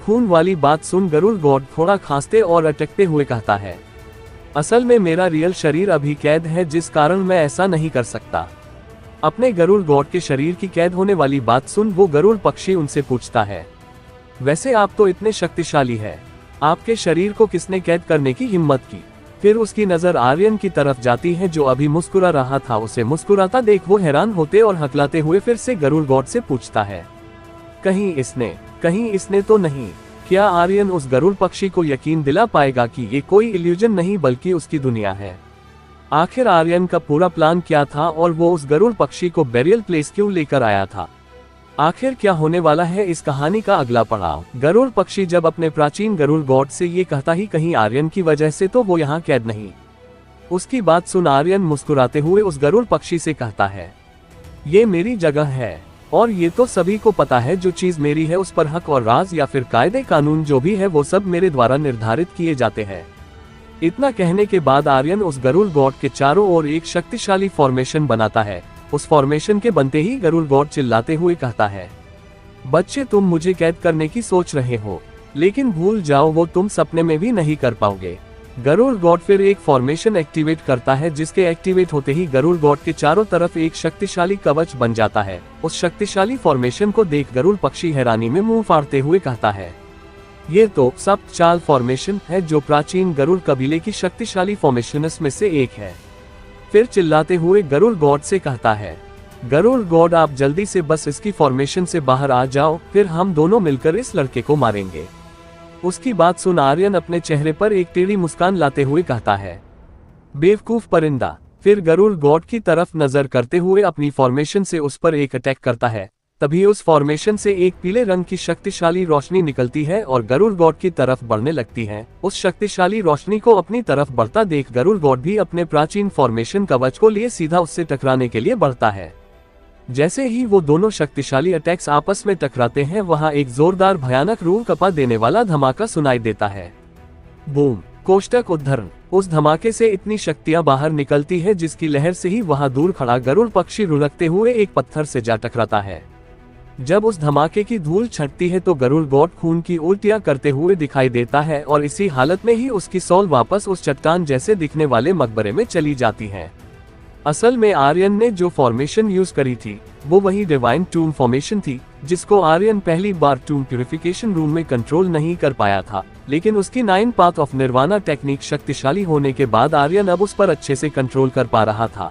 खून वाली बात सुन गरुड़ गॉड थोड़ा खांसते और अटकते हुए कहता है, असल में मेरा रियल शरीर अभी कैद है, जिस कारण मैं ऐसा नहीं कर सकता। अपने गरुड़ गॉड के शरीर की कैद होने वाली बात सुन वो गरुड़ पक्षी उनसे पूछता है, वैसे आप तो इतने शक्तिशाली है, आपके शरीर को किसने कैद करने की हिम्मत की? फिर उसकी नजर आर्यन की तरफ जाती है जो अभी मुस्कुरा रहा था। उसे मुस्कुराता देख वो हैरान होते और हकलाते हुए फिर से गरुड़ गॉड से पूछता है, कहीं इसने तो नहीं? क्या आर्यन उस गरुड़ पक्षी को यकीन दिला पाएगा कि ये कोई इल्यूजन नहीं बल्कि उसकी दुनिया है? आखिर आर्यन का पूरा प्लान क्या था और वो उस गरुड़ पक्षी को बेरियल प्लेस क्यों लेकर आया था? आखिर क्या होने वाला है इस कहानी का अगला पड़ाव? गरुड़ पक्षी जब अपने प्राचीन गरुड़ गॉड से ये कहता ही कहीं आर्यन की वजह से तो वो यहाँ कैद नहीं। उसकी बात सुन आर्यन मुस्कुराते हुए उस गरुड़ पक्षी से कहता है, ये मेरी जगह है और ये तो सभी को पता है, जो चीज मेरी है उस पर हक और राज या फिर कायदे कानून जो भी है वो सब मेरे द्वारा निर्धारित किए जाते हैं। इतना कहने के बाद आर्यन उस गरुड़ गॉड के चारों ओर एक शक्तिशाली फॉर्मेशन बनाता है। उस फॉर्मेशन के बनते ही गरुड़ गॉड चिल्लाते हुए कहता है, बच्चे, तुम मुझे कैद करने की सोच रहे हो, लेकिन भूल जाओ, वो तुम सपने में भी नहीं कर पाओगे। गरुड़ गॉड फिर एक फॉर्मेशन एक्टिवेट करता है, जिसके एक्टिवेट होते ही गरुड़ गॉड के चारों तरफ एक शक्तिशाली कवच बन जाता है। उस शक्तिशाली फॉर्मेशन को देख गरुड़ पक्षी हैरानी में मुंह फाड़ते हुए कहता है, ये तो सप्त चाल फॉर्मेशन है जो प्राचीन गरुड़ कबीले की शक्तिशाली फॉर्मेशंस में से एक है। फिर चिल्लाते हुए गरुड़ गॉड से कहता है, गरुड़ गॉड आप जल्दी से बस इसकी फॉर्मेशन से बाहर आ जाओ, फिर हम दोनों मिलकर इस लड़के को मारेंगे। उसकी बात सुन आर्यन अपने चेहरे पर एक टेढ़ी मुस्कान लाते हुए कहता है, बेवकूफ परिंदा। फिर गरुड़ गॉड की तरफ नजर करते हुए अपनी फॉर्मेशन से उस पर एक अटैक करता है। तभी उस फॉर्मेशन से एक पीले रंग की शक्तिशाली रोशनी निकलती है और गरुड़ गॉड की तरफ बढ़ने लगती है। उस शक्तिशाली रोशनी को अपनी तरफ बढ़ता देख गरुड़ गॉड भी अपने प्राचीन फॉर्मेशन कवच को लिए सीधा उससे टकराने के लिए बढ़ता है। जैसे ही वो दोनों शक्तिशाली अटैक्स आपस में टकराते हैं, वहां एक जोरदार भयानक रूह कपा देने वाला धमाका सुनाई देता है। बूम। कोष्टक उद्धरण। उस धमाके से इतनी शक्तियां बाहर निकलती है जिसकी लहर से ही वहां दूर खड़ा गरुड़ पक्षी रुलकते हुए एक पत्थर से जा टकराता है। जब उस धमाके की धूल छटती है तो गरुड़ गॉड खून की उल्टियां करते हुए दिखाई देता है और इसी हालत में ही उसकी सौल वापस उस चट्टान जैसे दिखने वाले मकबरे में चली जाती है। असल में आर्यन ने जो फॉर्मेशन यूज करी थी वो वही डिवाइन टूम फॉर्मेशन थी, जिसको आर्यन पहली बार टूम प्यूरिफिकेशन रूम में कंट्रोल नहीं कर पाया था। लेकिन उसकी 9 पाथ ऑफ निर्वाणा टेक्निक शक्तिशाली होने के बाद आर्यन अब उस पर अच्छे से कंट्रोल कर पा रहा था।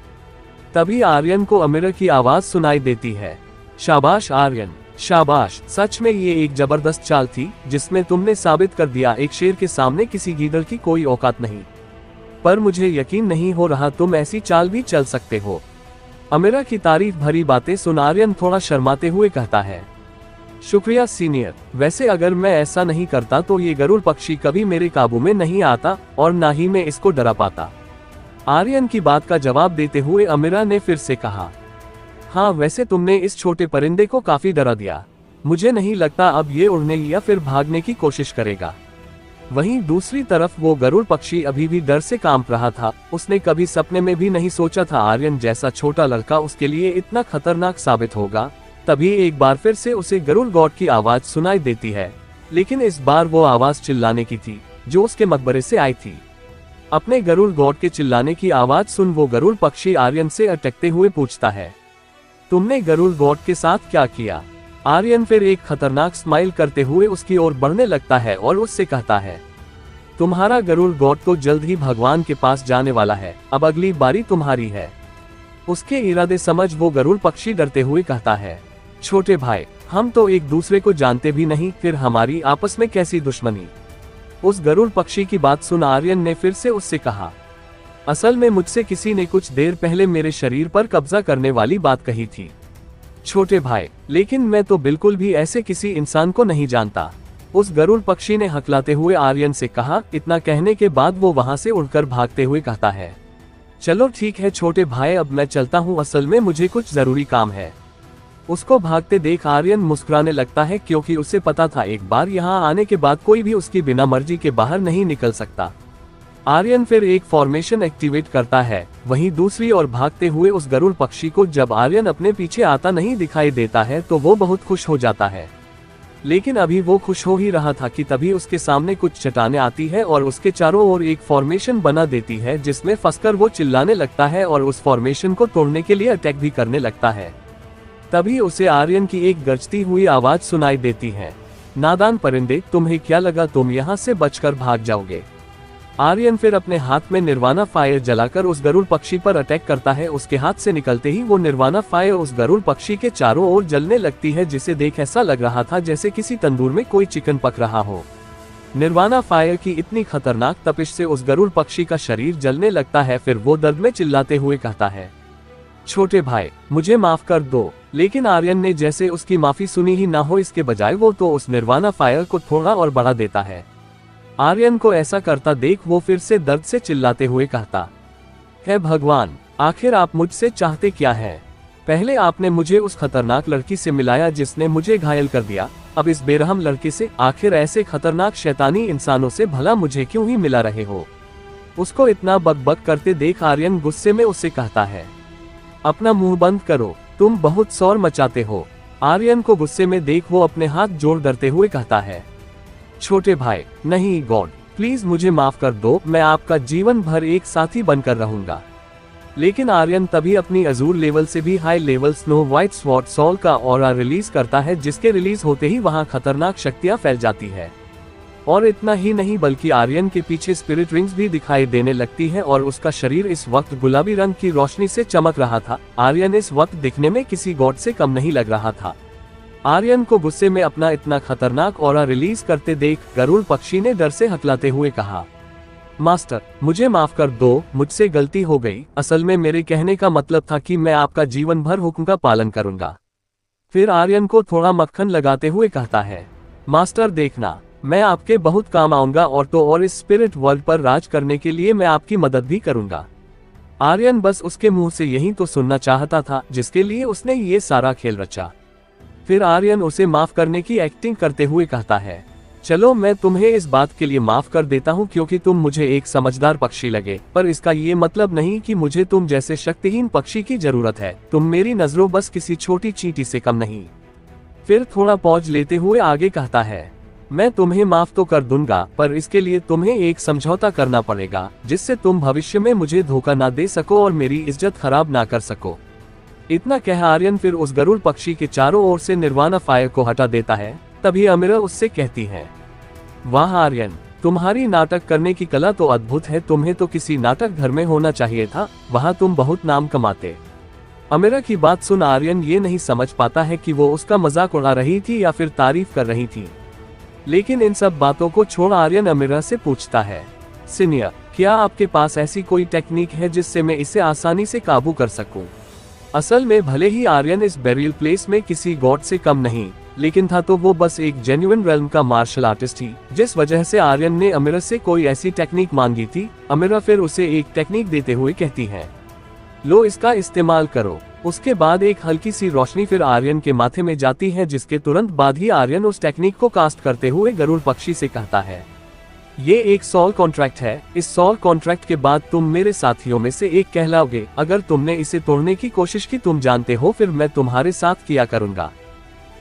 तभी आर्यन को अमिरा की आवाज सुनाई देती है, शाबाश आर्यन, शाबाश। सच में ये एक जबरदस्त चाल थी जिसमें तुमने साबित कर दिया एक शेर के सामने किसी गीदड़ की कोई औकात नहीं। पर मुझे यकीन नहीं हो रहा तुम ऐसी चाल भी चल सकते हो। अमिरा की तारीफ भरी बातें सुन आर्यन थोड़ा शर्माते हुए कहता है, शुक्रिया सीनियर। वैसे अगर मैं ऐसा नहीं करता तो ये गरुड़ पक्षी कभी मेरे काबू में नहीं आता और ना ही मैं इसको डरा पाता। आर्यन की बात का जवाब देते हुए अमिरा ने फिर से कहा, हाँ वैसे तुमने इस छोटे परिंदे को काफी डरा दिया। मुझे नहीं लगता अब ये उड़ने या फिर भागने की कोशिश करेगा। वहीं दूसरी तरफ वो गरुड़ पक्षी अभी भी डर से कांप रहा था। उसने कभी सपने में भी नहीं सोचा था आर्यन जैसा छोटा लड़का उसके लिए इतना खतरनाक साबित होगा। तभी एक बार फिर से उसे गरुड़ गॉड की आवाज सुनाई देती है, लेकिन इस बार वो आवाज चिल्लाने की थी जो उसके मकबरे से आई थी। अपने गरुड़ गॉड के चिल्लाने की आवाज सुन वो गरुड़ पक्षी आर्यन से अटकते हुए पूछता है, तुमने गरुड़ गॉड के साथ क्या किया? आर्यन फिर एक खतरनाक स्माइल करते हुए उसकी ओर बढ़ने लगता है और उससे कहता है, तुम्हारा गरुड़ गॉड तो जल्द ही भगवान के पास जाने वाला है, अब अगली बारी तुम्हारी है। उसके इरादे समझ वो गरुड़ पक्षी डरते हुए कहता है, छोटे भाई, हम तो एक दूसरे को जानते भी नहीं, फिर हमारी आपस में कैसी दुश्मनी? उस गरुड़ पक्षी की बात सुन आर्यन ने फिर से उससे कहा, असल में मुझसे किसी ने कुछ देर पहले मेरे शरीर पर कब्जा करने वाली बात कही थी छोटे भाई, लेकिन मैं तो बिल्कुल भी ऐसे किसी इंसान को नहीं जानता। उस गरुड़ पक्षी ने हकलाते हुए आर्यन से कहा। इतना कहने के बाद वो वहां से उड़कर भागते हुए कहता है, चलो ठीक है छोटे भाई, अब मैं चलता हूँ, असल में मुझे कुछ जरूरी काम है। उसको भागते देख आर्यन मुस्कुराने लगता है क्योंकि उसे पता था एक बार यहाँ आने के बाद कोई भी उसकी बिना मर्जी के बाहर नहीं निकल सकता। आर्यन फिर एक फॉर्मेशन एक्टिवेट करता है। वहीं दूसरी ओर भागते हुए उस गरुड़ पक्षी को जब आर्यन अपने पीछे आता नहीं दिखाई देता है तो वो बहुत खुश हो जाता है। लेकिन अभी वो खुश हो ही रहा था कि तभी उसके सामने कुछ चट्टानें आती है और उसके चारों ओर एक फॉर्मेशन बना देती है, जिसमें फंसकर वो चिल्लाने लगता है और उस फॉर्मेशन को तोड़ने के लिए अटैक भी करने लगता है। तभी उसे आर्यन की एक गरजती हुई आवाज सुनाई देती है, नादान परिंदे, तुम्हें क्या लगा तुम यहाँ से बचकर भाग जाओगे? आर्यन फिर अपने हाथ में निर्वाणा फायर जलाकर उस गरुड़ पक्षी पर अटैक करता है। उसके हाथ से निकलते ही वो निर्वाणा फायर उस गरुड़ पक्षी के चारों ओर जलने लगती है, जिसे देख ऐसा लग रहा था जैसे किसी तंदूर में कोई चिकन पक रहा हो। निर्वाणा फायर की इतनी खतरनाक तपिश से उस गरुड़ पक्षी का शरीर जलने लगता है। फिर वो दर्द में चिल्लाते हुए कहता है, छोटे भाई, मुझे माफ कर दो। लेकिन आर्यन ने जैसे उसकी माफी सुनी ही ना हो, इसके बजाय वो तो उस निर्वाणा फायर को थोड़ा और बढ़ा देता है। आर्यन को ऐसा करता देख वो फिर से दर्द से चिल्लाते हुए कहता, हे भगवान, आखिर आप मुझसे चाहते क्या है? पहले आपने मुझे उस खतरनाक लड़की से मिलाया जिसने मुझे घायल कर दिया, अब इस बेरहम लड़के से। आखिर ऐसे खतरनाक शैतानी इंसानों से भला मुझे क्यों ही मिला रहे हो? उसको इतना बकबक करते देख आर्यन गुस्से में उससे कहता है, अपना मुंह बंद करो, तुम बहुत शोर मचाते हो। आर्यन को गुस्से में देख वो अपने हाथ जोड़ डरते हुए कहता है, छोटे भाई, नहीं गॉड, प्लीज मुझे माफ कर दो, मैं आपका जीवन भर एक साथी बनकर रहूंगा। लेकिन आर्यन तभी अपनी अजूर लेवल से भी high level snow white sword soul का ऑरा रिलीज करता है, जिसके रिलीज होते ही वहां खतरनाक शक्तियां फैल जाती है। और इतना ही नहीं बल्कि आर्यन के पीछे स्पिरिट रिंग्स भी दिखाई देने लगती है और उसका शरीर इस वक्त गुलाबी रंग की रोशनी से चमक रहा था। आर्यन इस वक्त दिखने में किसी गॉड से कम नहीं लग रहा था। आर्यन को गुस्से में अपना इतना खतरनाक ऑरा रिलीज करते देख गरुड़ पक्षी ने डर से हकलाते हुए कहा, मास्टर मुझे माफ कर दो, मुझसे गलती हो गई। असल में मेरे कहने का मतलब था कि मैं आपका जीवन भर हुक्म का पालन करूंगा। फिर आर्यन को थोड़ा मक्खन लगाते हुए कहता है, मास्टर देखना, मैं आपके बहुत काम आऊंगा और इस स्पिरिट वर्ल्ड पर राज करने के लिए मैं आपकी मदद भी करूंगा। आर्यन बस उसके मुंह से यही तो सुनना चाहता था जिसके लिए उसने ये सारा खेल रचा। फिर आर्यन उसे माफ करने की एक्टिंग करते हुए कहता है, चलो मैं तुम्हें इस बात के लिए माफ कर देता हूँ क्योंकि तुम मुझे एक समझदार पक्षी लगे, पर इसका ये मतलब नहीं कि मुझे तुम जैसे शक्तिहीन पक्षी की जरूरत है। तुम मेरी नजरों बस किसी छोटी चींटी से कम नहीं। फिर थोड़ा पॉज लेते हुए आगे कहता है, मैं तुम्हें माफ तो कर दूंगा, पर इसके लिए तुम्हें एक समझौता करना पड़ेगा जिससे तुम भविष्य में मुझे धोखा ना दे सको और मेरी इज्जत खराब ना कर सको। इतना कह आर्यन फिर उस गरुड़ पक्षी के चारों ओर से निर्वाणा फायर को हटा देता है। तभी अमीरा उससे कहती है, वाह आर्यन, तुम्हारी नाटक करने की कला तो अद्भुत है। तुम्हें तो किसी नाटक घर में होना चाहिए था, वहाँ तुम बहुत नाम कमाते। अमीरा की बात सुन आर्यन ये नहीं समझ पाता है कि वो उसका मजाक उड़ा रही थी या फिर तारीफ कर रही थी। लेकिन इन सब बातों को छोड़ आर्यन अमीरा से पूछता है, सीनियर, क्या आपके पास ऐसी कोई टेक्निक है जिससे मैं इसे आसानी से काबू कर सकूं? असल में भले ही आर्यन इस बेरियल प्लेस में किसी गॉड से कम नहीं, लेकिन था तो वो बस एक जेन्युइन रेल्म का मार्शल आर्टिस्ट ही, जिस वजह से आर्यन ने अमीरा से कोई ऐसी टेक्निक मांगी थी। अमीरा फिर उसे एक टेक्निक देते हुए कहती है, लो इसका इस्तेमाल करो। उसके बाद एक हल्की सी रोशनी फिर आर्यन के माथे में जाती है, जिसके तुरंत बाद ही आर्यन उस टेक्निक को कास्ट करते हुए गरुड़ पक्षी से कहता है, ये एक सॉल कॉन्ट्रैक्ट है। इस सॉल कॉन्ट्रैक्ट के बाद तुम मेरे साथियों में से एक कहलाओगे। अगर तुमने इसे तोड़ने की कोशिश की तुम जानते हो फिर मैं तुम्हारे साथ किया करूंगा।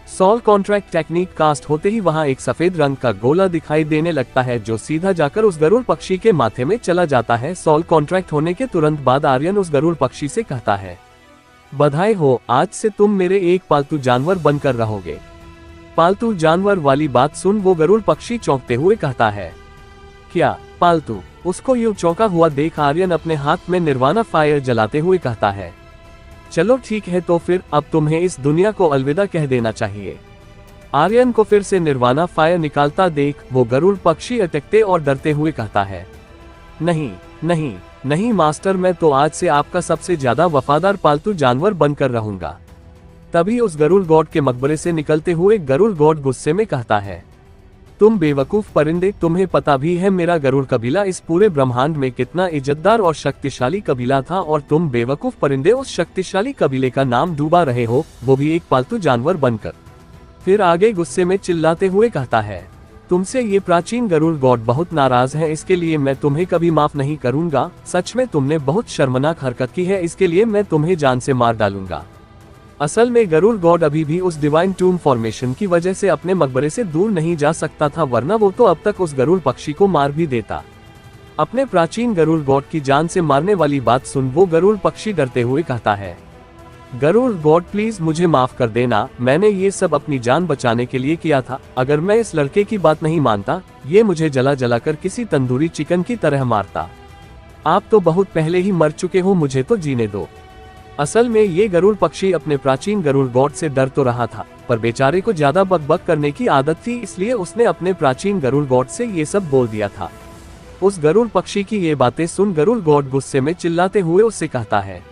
सॉल कॉन्ट्रैक्ट टेक्निक कास्ट होते ही वहां एक सफेद रंग का गोला दिखाई देने लगता है जो सीधा जाकर उस गरुड़ पक्षी के माथे में चला जाता है। सॉल कॉन्ट्रैक्ट होने के तुरंत बाद आर्यन उस गरुड़ पक्षी से कहता है, बधाई हो, आज से तुम मेरे एक पालतू जानवर बनकर रहोगे। पालतू जानवर वाली बात सुन वो गरुड़ पक्षी चौंकते हुए कहता है, क्या पालतू? उसको यूं चौंका हुआ देख आर्यन अपने हाथ में निर्वाणा फायर जलाते हुए कहता है, चलो ठीक है, तो फिर अब तुम्हें इस दुनिया को अलविदा कह देना चाहिए। आर्यन को फिर से निर्वाणा फायर निकालता देख वो गरुड़ पक्षी अटकते और डरते हुए कहता है, नहीं नहीं नहीं मास्टर, मैं तो आज से आपका सबसे ज्यादा वफादार पालतू जानवर बनकर रहूंगा। तभी उस गरुड़ गॉड के मकबरे से निकलते हुए गरुड़ गॉड गुस्से में कहता है, तुम बेवकूफ परिंदे, तुम्हें पता भी है मेरा गरुड़ कबीला इस पूरे ब्रह्मांड में कितना इज्जतदार और शक्तिशाली कबीला था, और तुम बेवकूफ परिंदे उस शक्तिशाली कबीले का नाम डूबा रहे हो, वो भी एक पालतू जानवर बनकर। फिर आगे गुस्से में चिल्लाते हुए कहता है, तुमसे ये प्राचीन गरुड़ गॉड बहुत नाराज है, इसके लिए मैं तुम्हें कभी माफ नहीं करूंगा। सच में तुमने बहुत शर्मनाक हरकत की है, इसके लिए मैं तुम्हें जान से मार डालूंगा। असल में गरुड़ गॉड अभी भी उस डिवाइन टूम फॉर्मेशन की वजह से अपने मकबरे से दूर नहीं जा सकता था, वरना वो तो अब तक उस गरुड़ पक्षी को मार भी देता। अपने प्राचीन गरुड़ गॉड की जान से मारने वाली बात सुन वो गरुड़ पक्षी डरते हुए कहता है, गरुड़ गॉड प्लीज मुझे माफ कर देना, मैंने ये सब अपनी जान बचाने के लिए किया था। अगर मैं इस लड़के की बात नहीं मानता, ये मुझे जला जलाकर किसी तंदूरी चिकन की तरह मारता। आप तो बहुत पहले ही मर चुके हो, मुझे तो जीने दो। असल में ये गरुड़ पक्षी अपने प्राचीन गरुड़ गॉड से डर तो रहा था, पर बेचारे को ज्यादा बकबक करने की आदत थी, इसलिए उसने अपने प्राचीन गरुड़ गॉड से ये सब बोल दिया था। उस गरुड़ पक्षी की ये बातें सुन गरुड़ गॉड गुस्से में चिल्लाते हुए उससे कहता है,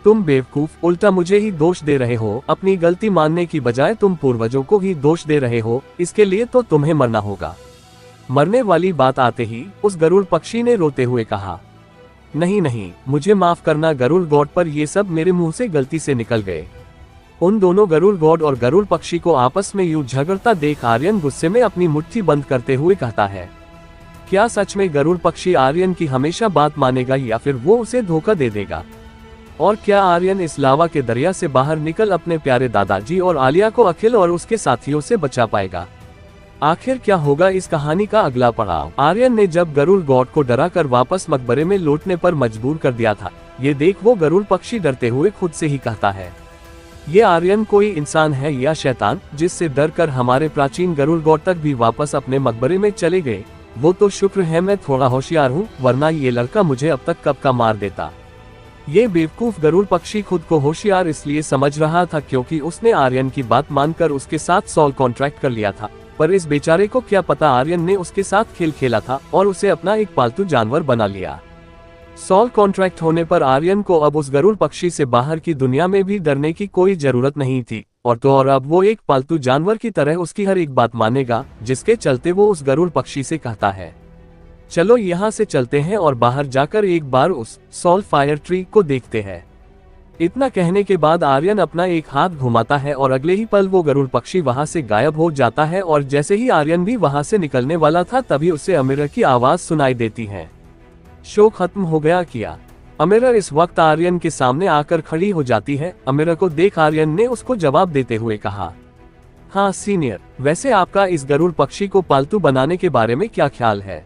तुम बेवकूफ, उल्टा मुझे ही दोष दे रहे हो। अपनी गलती मानने की बजाय तुम पूर्वजों को ही दोष दे रहे हो, इसके लिए तो तुम्हें मरना होगा। मरने वाली बात आते ही उस गरुड़ पक्षी ने रोते हुए कहा, नहीं नहीं, मुझे माफ करना गरुड़ गॉड, पर ये सब मेरे मुंह से गलती से निकल गए। उन दोनों गरुड़ गॉड और गरुड़ पक्षी को आपस में यूं झगड़ता देख आर्यन गुस्से में अपनी मुट्ठी बंद करते हुए कहता है, क्या सच में गरुड़ पक्षी आर्यन की हमेशा बात मानेगा या फिर वो उसे धोखा दे देगा? और क्या आर्यन इस लावा के दरिया से बाहर निकल अपने प्यारे दादाजी और आलिया को अखिल और उसके साथियों से बचा पाएगा? आखिर क्या होगा इस कहानी का अगला पड़ाव? आर्यन ने जब गरुड़ गॉड को डराकर वापस मकबरे में लौटने पर मजबूर कर दिया था, ये देख वो गरुड़ पक्षी डरते हुए खुद से ही कहता है, ये आर्यन कोई इंसान है या शैतान, जिससे डर कर हमारे प्राचीन गरुड़ गॉड तक भी वापस अपने मकबरे में चले गए। वो तो शुक्र है मैं थोड़ा होशियार हूँ, वरना ये लड़का मुझे अब तक कब का मार देता। ये बेवकूफ गरुड़ पक्षी खुद को होशियार इसलिए समझ रहा था क्योंकि उसने आर्यन की बात मानकर उसके साथ सॉल कॉन्ट्रैक्ट कर लिया था, पर इस बेचारे को क्या पता आर्यन ने उसके साथ खेल खेला था और उसे अपना एक पालतू जानवर बना लिया। सॉल कॉन्ट्रैक्ट होने पर आर्यन को अब उस गरुड़ पक्षी से बाहर की दुनिया में भी डरने की कोई जरूरत नहीं थी, और अब वो एक पालतू जानवर की तरह उसकी हर एक बात मानेगा, जिसके चलते वो उस गरुड़ पक्षी से कहता है, चलो यहाँ से चलते हैं और बाहर जाकर एक बार उस सॉल फायर ट्री को देखते हैं। इतना कहने के बाद आर्यन अपना एक हाथ घुमाता है और अगले ही पल वो गरुड़ पक्षी वहां से गायब हो जाता है, और जैसे ही आर्यन भी वहां से निकलने वाला था तभी उसे अमीरा की आवाज सुनाई देती है। शो खत्म हो गया क्या? अमीरा इस वक्त आर्यन के सामने आकर खड़ी हो जाती है। अमीरा को देख आर्यन ने उसको जवाब देते हुए कहा, हाँ सीनियर, वैसे आपका इस गरुड़ पक्षी को पालतू बनाने के बारे में क्या ख्याल है?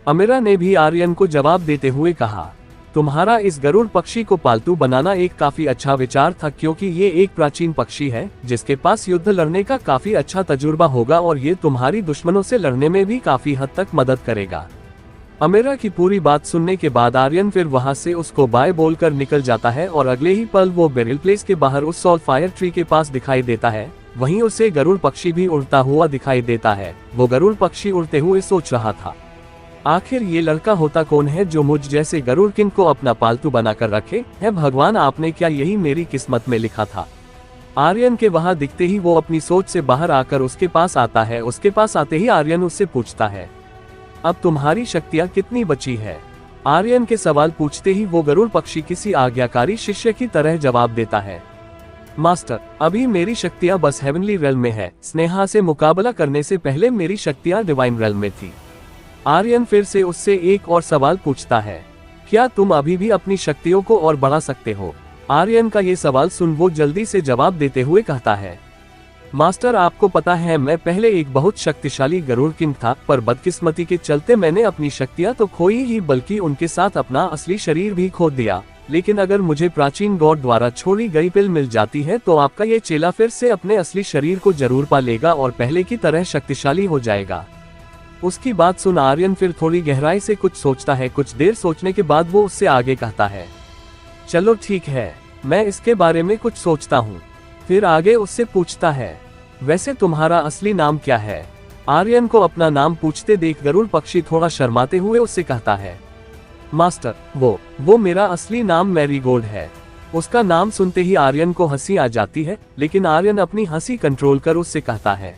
अमीरा ने भी आर्यन को जवाब देते हुए कहा, तुम्हारा इस गरुड़ पक्षी को पालतू बनाना एक काफी अच्छा विचार था, क्योंकि ये एक प्राचीन पक्षी है जिसके पास युद्ध लड़ने का काफी अच्छा तजुर्बा होगा और ये तुम्हारी दुश्मनों से लड़ने में भी काफी हद तक मदद करेगा। अमीरा की पूरी बात सुनने के बाद आर्यन फिर वहां से उसको बाय बोलकर निकल जाता है और अगले ही पल वो बेरिल प्लेस के बाहर उस सॉल फायर ट्री के पास दिखाई देता है। वहीं उसे गरुड़ पक्षी भी उड़ता हुआ दिखाई देता है। वो गरुड़ पक्षी उड़ते हुए सोच रहा था, आखिर ये लड़का होता कौन है जो मुझ जैसे गरुड़ किंग को अपना पालतू बनाकर रखे है? भगवान, आपने क्या यही मेरी किस्मत में लिखा था? आर्यन के वहां दिखते ही वो अपनी सोच से बाहर आकर उसके पास आता है। उसके पास आते ही आर्यन उससे पूछता है, अब तुम्हारी शक्तियां कितनी बची है? आर्यन के सवाल पूछते ही वो गरुड़ पक्षी किसी आज्ञाकारी शिष्य की तरह जवाब देता है, मास्टर, अभी मेरी शक्तियां बस हेवनली रेल्म में है। स्नेहा से मुकाबला करने से पहले मेरी शक्तियां डिवाइन रेल्म में थी। आर्यन फिर से उससे एक और सवाल पूछता है, क्या तुम अभी भी अपनी शक्तियों को और बढ़ा सकते हो? आर्यन का ये सवाल सुन वो जल्दी से जवाब देते हुए कहता है, मास्टर, आपको पता है मैं पहले एक बहुत शक्तिशाली गरुड़ किंग था, पर बदकिस्मती के चलते मैंने अपनी शक्तियां तो खोई ही बल्कि उनके साथ अपना असली शरीर भी खो दिया। लेकिन अगर मुझे प्राचीन गॉड द्वारा छोड़ी गई पिल मिल जाती है तो आपका ये चेला फिर से अपने असली शरीर को जरूर पा लेगा और पहले की तरह शक्तिशाली हो जाएगा। उसकी बात सुन आर्यन फिर थोड़ी गहराई से कुछ सोचता है। कुछ देर सोचने के बाद वो उससे आगे कहता है, चलो ठीक है, मैं इसके बारे में कुछ सोचता हूँ। फिर आगे उससे पूछता है, वैसे तुम्हारा असली नाम क्या है? आर्यन को अपना नाम पूछते देख गरुड़ पक्षी थोड़ा शर्माते हुए उससे कहता है, मास्टर, वो मेरा असली नाम मैरीगोल्ड है। उसका नाम सुनते ही आर्यन को हंसी आ जाती है, लेकिन आर्यन अपनी हंसी कंट्रोल कर उससे कहता है,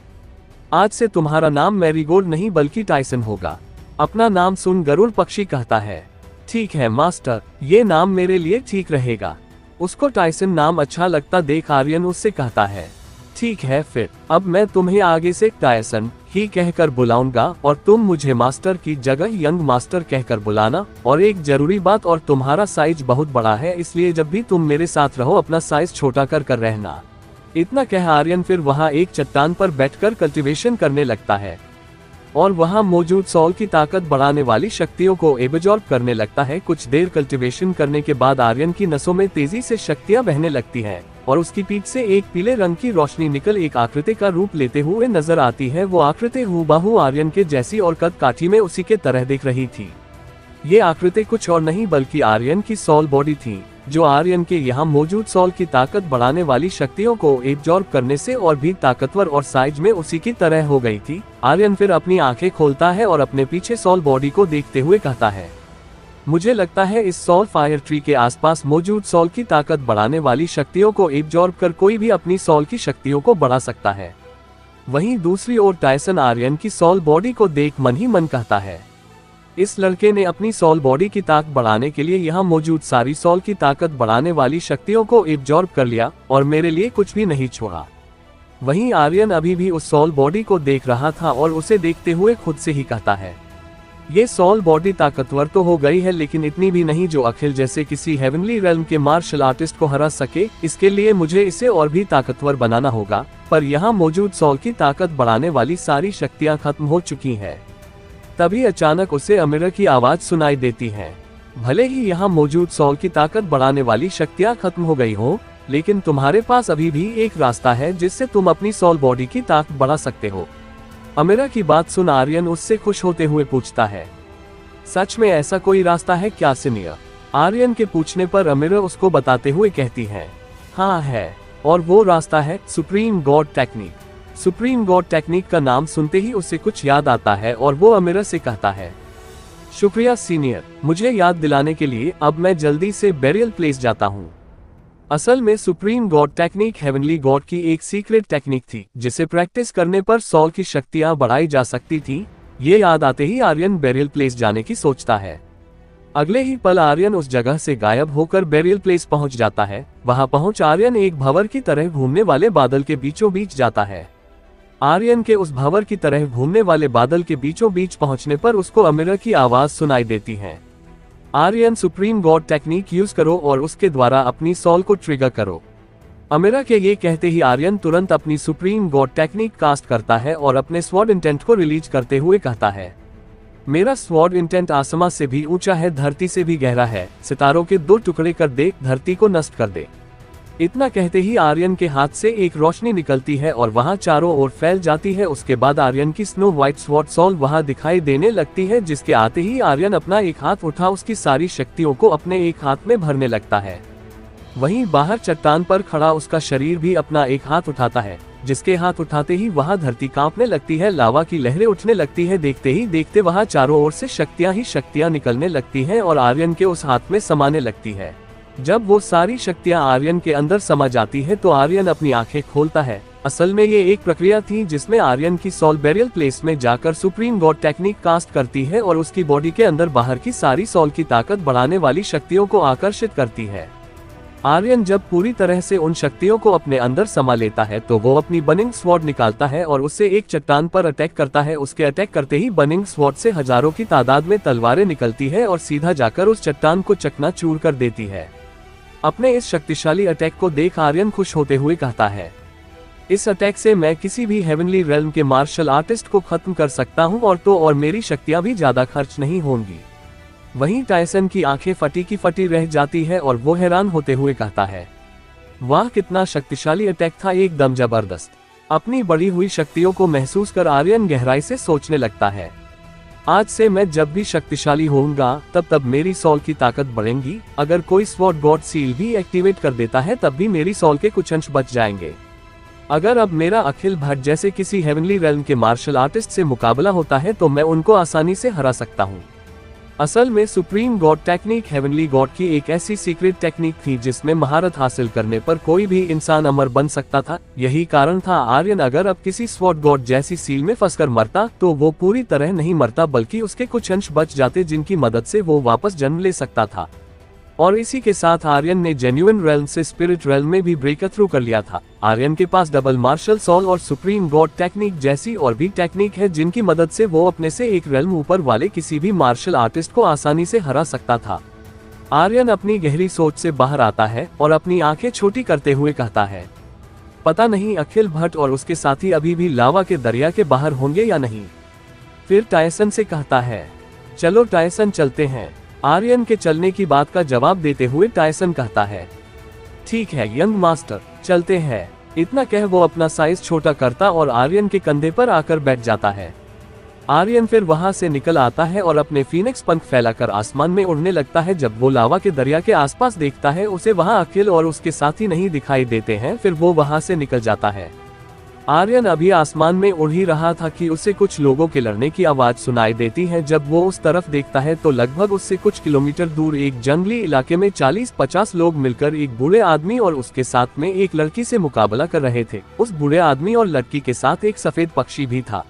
आज से तुम्हारा नाम मैरीगोल्ड नहीं बल्कि टाइसन होगा। अपना नाम सुन गरुड़ पक्षी कहता है, ठीक है मास्टर, ये नाम मेरे लिए ठीक रहेगा। उसको टाइसन नाम अच्छा लगता देख आर्यन उससे कहता है, ठीक है, फिर अब मैं तुम्हें आगे से टाइसन ही कहकर बुलाऊंगा और तुम मुझे मास्टर की जगह यंग मास्टर कहकर बुलाना। और एक जरूरी बात, और तुम्हारा साइज बहुत बड़ा है, इसलिए जब भी तुम मेरे साथ रहो अपना साइज छोटा कर रहना। इतना कह आर्यन फिर वहां एक चट्टान पर बैठकर कल्टीवेशन करने लगता है और वहां मौजूद सॉल की ताकत बढ़ाने वाली शक्तियों को एब्जॉर्ब करने लगता है। कुछ देर कल्टीवेशन करने के बाद आर्यन की नसों में तेजी से शक्तियां बहने लगती हैं और उसकी पीठ से एक पीले रंग की रोशनी निकल एक आकृति का रूप लेते हुए नजर आती है। वो आकृति हूबहू आर्यन के जैसी और कद काठी में उसी के तरह दिख रही थी। ये आकृति कुछ और नहीं बल्कि आर्यन की सॉल बॉडी थी, जो आर्यन के यहाँ मौजूद सॉल की ताकत बढ़ाने वाली शक्तियों को एब्जॉर्ब करने से और भी ताकतवर और साइज में उसी की तरह हो गई थी। आर्यन फिर अपनी आंखें खोलता है और अपने पीछे सॉल बॉडी को देखते हुए कहता है, मुझे लगता है इस सॉल फायर ट्री के आसपास मौजूद सॉल की ताकत बढ़ाने वाली शक्तियों को एब्जॉर्ब कर कोई भी अपनी सॉल की शक्तियों को बढ़ा सकता है। वहीं दूसरी ओर टाइसन आर्यन की सॉल बॉडी को देख मन ही मन कहता है, इस लड़के ने अपनी सॉल बॉडी की ताकत बढ़ाने के लिए यहाँ मौजूद सारी सॉल की ताकत बढ़ाने वाली शक्तियों को एब्जॉर्ब कर लिया और मेरे लिए कुछ भी नहीं छोड़ा। वहीं आर्यन अभी भी उस सॉल बॉडी को देख रहा था और उसे देखते हुए खुद से ही कहता है, ये सॉल बॉडी ताकतवर तो हो गई है, लेकिन इतनी भी नहीं जो अखिल जैसे किसी हेवनली रेल्म के मार्शल आर्टिस्ट को हरा सके। इसके लिए मुझे इसे और भी ताकतवर बनाना होगा, पर यहाँ मौजूद सॉल की ताकत बढ़ाने वाली सारी शक्तियाँ खत्म हो चुकी है। तभी अचानक उसे अमीरा की आवाज सुनाई देती है, भले ही यहाँ मौजूद सॉल की ताकत बढ़ाने वाली शक्तियाँ खत्म हो गई हो, लेकिन तुम्हारे पास अभी भी एक रास्ता है जिससे तुम अपनी सोल बॉडी की ताकत बढ़ा सकते हो। अमीरा की बात सुन आर्यन उससे खुश होते हुए पूछता है, सच में ऐसा कोई रास्ता है क्या सीनियर? आर्यन के पूछने पर अमीरा उसको बताते हुए कहती है, हाँ है, और वो रास्ता है supreme god technique. Supreme god technique का नाम सुनते ही उसे कुछ याद आता है और वो अमीरा से कहता है, शुक्रिया सीनियर, मुझे याद दिलाने के लिए। अब मैं जल्दी से बेरियल प्लेस जाता हूँ। असल में supreme god technique heavenly God की एक सीक्रेट टेक्निक थी जिसे प्रैक्टिस करने पर सोल की शक्तियां बढ़ाई जा सकती थी। ये याद आते ही आर्यन बेरियल प्लेस जाने की सोचता है। अगले ही पल आर्यन उस जगह से गायब होकर बेरियल प्लेस पहुंच जाता है। वहां पहुंच आर्यन एक भंवर की तरह घूमने वाले बादल के बीचों बीच जाता है। आर्यन के उस भंवर की तरह घूमने वाले बादल के बीचों बीच पहुंचने पर उसको अमीरा की आवाज सुनाई देती है, Aryan supreme god technique use करो और उसके द्वारा अपनी सोल को ट्रिगर करो। अमीरा के ये कहते ही आर्यन तुरंत अपनी सुप्रीम गॉड टेक्निक कास्ट करता है और अपने स्वॉर्ड इंटेंट को रिलीज करते हुए कहता है, मेरा स्वॉर्ड इंटेंट आसमां से भी ऊंचा है, धरती से भी गहरा है, सितारों के 2 टुकड़े कर दे, धरती को नष्ट कर दे। इतना कहते ही आर्यन के हाथ से एक रोशनी निकलती है और वहां चारों ओर फैल जाती है। उसके बाद आर्यन की स्नो व्हाइट स्वॉर्ड सोल वहां दिखाई देने लगती है, जिसके आते ही आर्यन अपना एक हाथ उठा उसकी सारी शक्तियों को अपने एक हाथ में भरने लगता है। वहीं बाहर चट्टान पर खड़ा उसका शरीर भी अपना एक हाथ उठाता है, जिसके हाथ उठाते ही वहां धरती कांपने लगती है, लावा की लहरें उठने लगती है। देखते ही देखते वहां चारों ओर से शक्तियां ही शक्तियां निकलने लगती हैं और आर्यन के उस हाथ में समाने लगती है। जब वो सारी शक्तियां आर्यन के अंदर समा जाती है तो आर्यन अपनी आंखें खोलता है। असल में ये एक प्रक्रिया थी जिसमें आर्यन की सोल बेरियल प्लेस में जाकर सुप्रीम गॉड टेक्निक कास्ट करती है और उसकी बॉडी के अंदर बाहर की सारी सोल की ताकत बढ़ाने वाली शक्तियों को आकर्षित करती है। आर्यन जब पूरी तरह से उन शक्तियों को अपने अंदर समा लेता है तो वो अपनी बर्निंग स्वॉर्ड निकालता है और उससे एक चट्टान पर अटैक करता है। उसके अटैक करते ही बर्निंग स्वॉर्ड से हजारों की तादाद में तलवारें निकलती है और सीधा जाकर उस चट्टान को चकनाचूर कर देती है। अपने इस शक्तिशाली अटैक को देख आर्यन खुश होते हुए कहता है, इस अटैक से मैं किसी भी हेवनली रेल्म के मार्शल आर्टिस्ट को खत्म कर सकता हूं और मेरी शक्तियां भी ज्यादा खर्च नहीं होंगी। वहीं टायसन की आंखें फटी की फटी रह जाती है और वो हैरान होते हुए कहता है, वाह कितना शक्तिशाली अटैक था, एकदम जबरदस्त। अपनी बढ़ी हुई शक्तियों को महसूस कर आर्यन गहराई से सोचने लगता है, आज से मैं जब भी शक्तिशाली होऊंगा तब मेरी सोल की ताकत बढ़ेगी। अगर कोई स्वॉर्ड गॉड सील भी एक्टिवेट कर देता है तब भी मेरी सोल के कुछ अंश बच जाएंगे। अगर अब मेरा अखिल भट्ट जैसे किसी हेवनली रेल्म के मार्शल आर्टिस्ट से मुकाबला होता है तो मैं उनको आसानी से हरा सकता हूँ। असल में supreme god technique heavenly God की एक ऐसी सीक्रेट टेक्निक थी जिसमें महारत हासिल करने पर कोई भी इंसान अमर बन सकता था। यही कारण था आर्यन अगर अब किसी स्वॉर्ड गॉड जैसी सील में फंसकर मरता तो वो पूरी तरह नहीं मरता बल्कि उसके कुछ अंश बच जाते जिनकी मदद से वो वापस जन्म ले सकता था। और इसी के साथ आर्यन ने जेन्युइन रेल्म से स्पिरिट रेल्म में भी ब्रेक थ्रू कर लिया था। आर्यन के पास डबल मार्शल सोल और सुप्रीम गॉड टेक्निक जैसी और भी टेक्निक है जिनकी मदद से वो अपने से एक रेल्म ऊपर वाले किसी भी मार्शल आर्टिस्ट को आसानी से हरा सकता था। आर्यन अपनी गहरी सोच से बाहर आता है और अपनी आंखें छोटी करते हुए कहता है, पता नहीं अखिल भट्ट और उसके साथी अभी भी लावा के दरिया के बाहर होंगे या नहीं। फिर टायसन से कहता है, चलो टायसन चलते हैं। आर्यन के चलने की बात का जवाब देते हुए टायसन कहता है, ठीक है यंग मास्टर, चलते हैं। इतना कह वो अपना साइज छोटा करता और आर्यन के कंधे पर आकर बैठ जाता है। आर्यन फिर वहां से निकल आता है और अपने फीनिक्स पंख फैलाकर आसमान में उड़ने लगता है। जब वो लावा के दरिया के आसपास देखता है उसे वहां अखिल और उसके साथी नहीं दिखाई देते हैं। फिर वो वहां से निकल जाता है। आर्यन अभी आसमान में उड़ ही रहा था कि उसे कुछ लोगों के लड़ने की आवाज सुनाई देती है। जब वो उस तरफ देखता है तो लगभग उससे कुछ किलोमीटर दूर एक जंगली इलाके में 40-50 लोग मिलकर एक बूढ़े आदमी और उसके साथ में एक लड़की से मुकाबला कर रहे थे। उस बूढ़े आदमी और लड़की के साथ एक सफेद पक्षी भी था।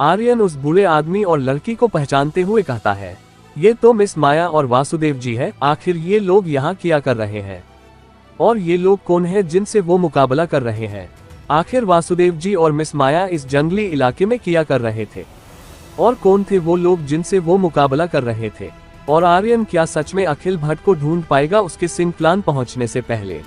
आर्यन उस बूढ़े आदमी और लड़की को पहचानते हुए कहता है, ये तो मिस माया और वासुदेव जी है। आखिर ये लोग यहाँ क्या कर रहे हैं और ये लोग कौन है जिनसे वो मुकाबला कर रहे हैं? आखिर वासुदेव जी और मिस माया इस जंगली इलाके में किया कर रहे थे और कौन थे वो लोग जिनसे वो मुकाबला कर रहे थे? और आर्यन क्या सच में अखिल भट्ट को ढूंढ पाएगा उसके सिंह प्लान पहुंचने से पहले?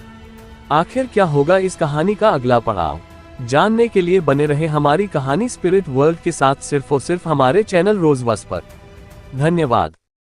आखिर क्या होगा इस कहानी का अगला पड़ाव? जानने के लिए बने रहे हमारी कहानी स्पिरिट वर्ल्ड के साथ सिर्फ और सिर्फ हमारे चैनल रोजवर्स पर। धन्यवाद।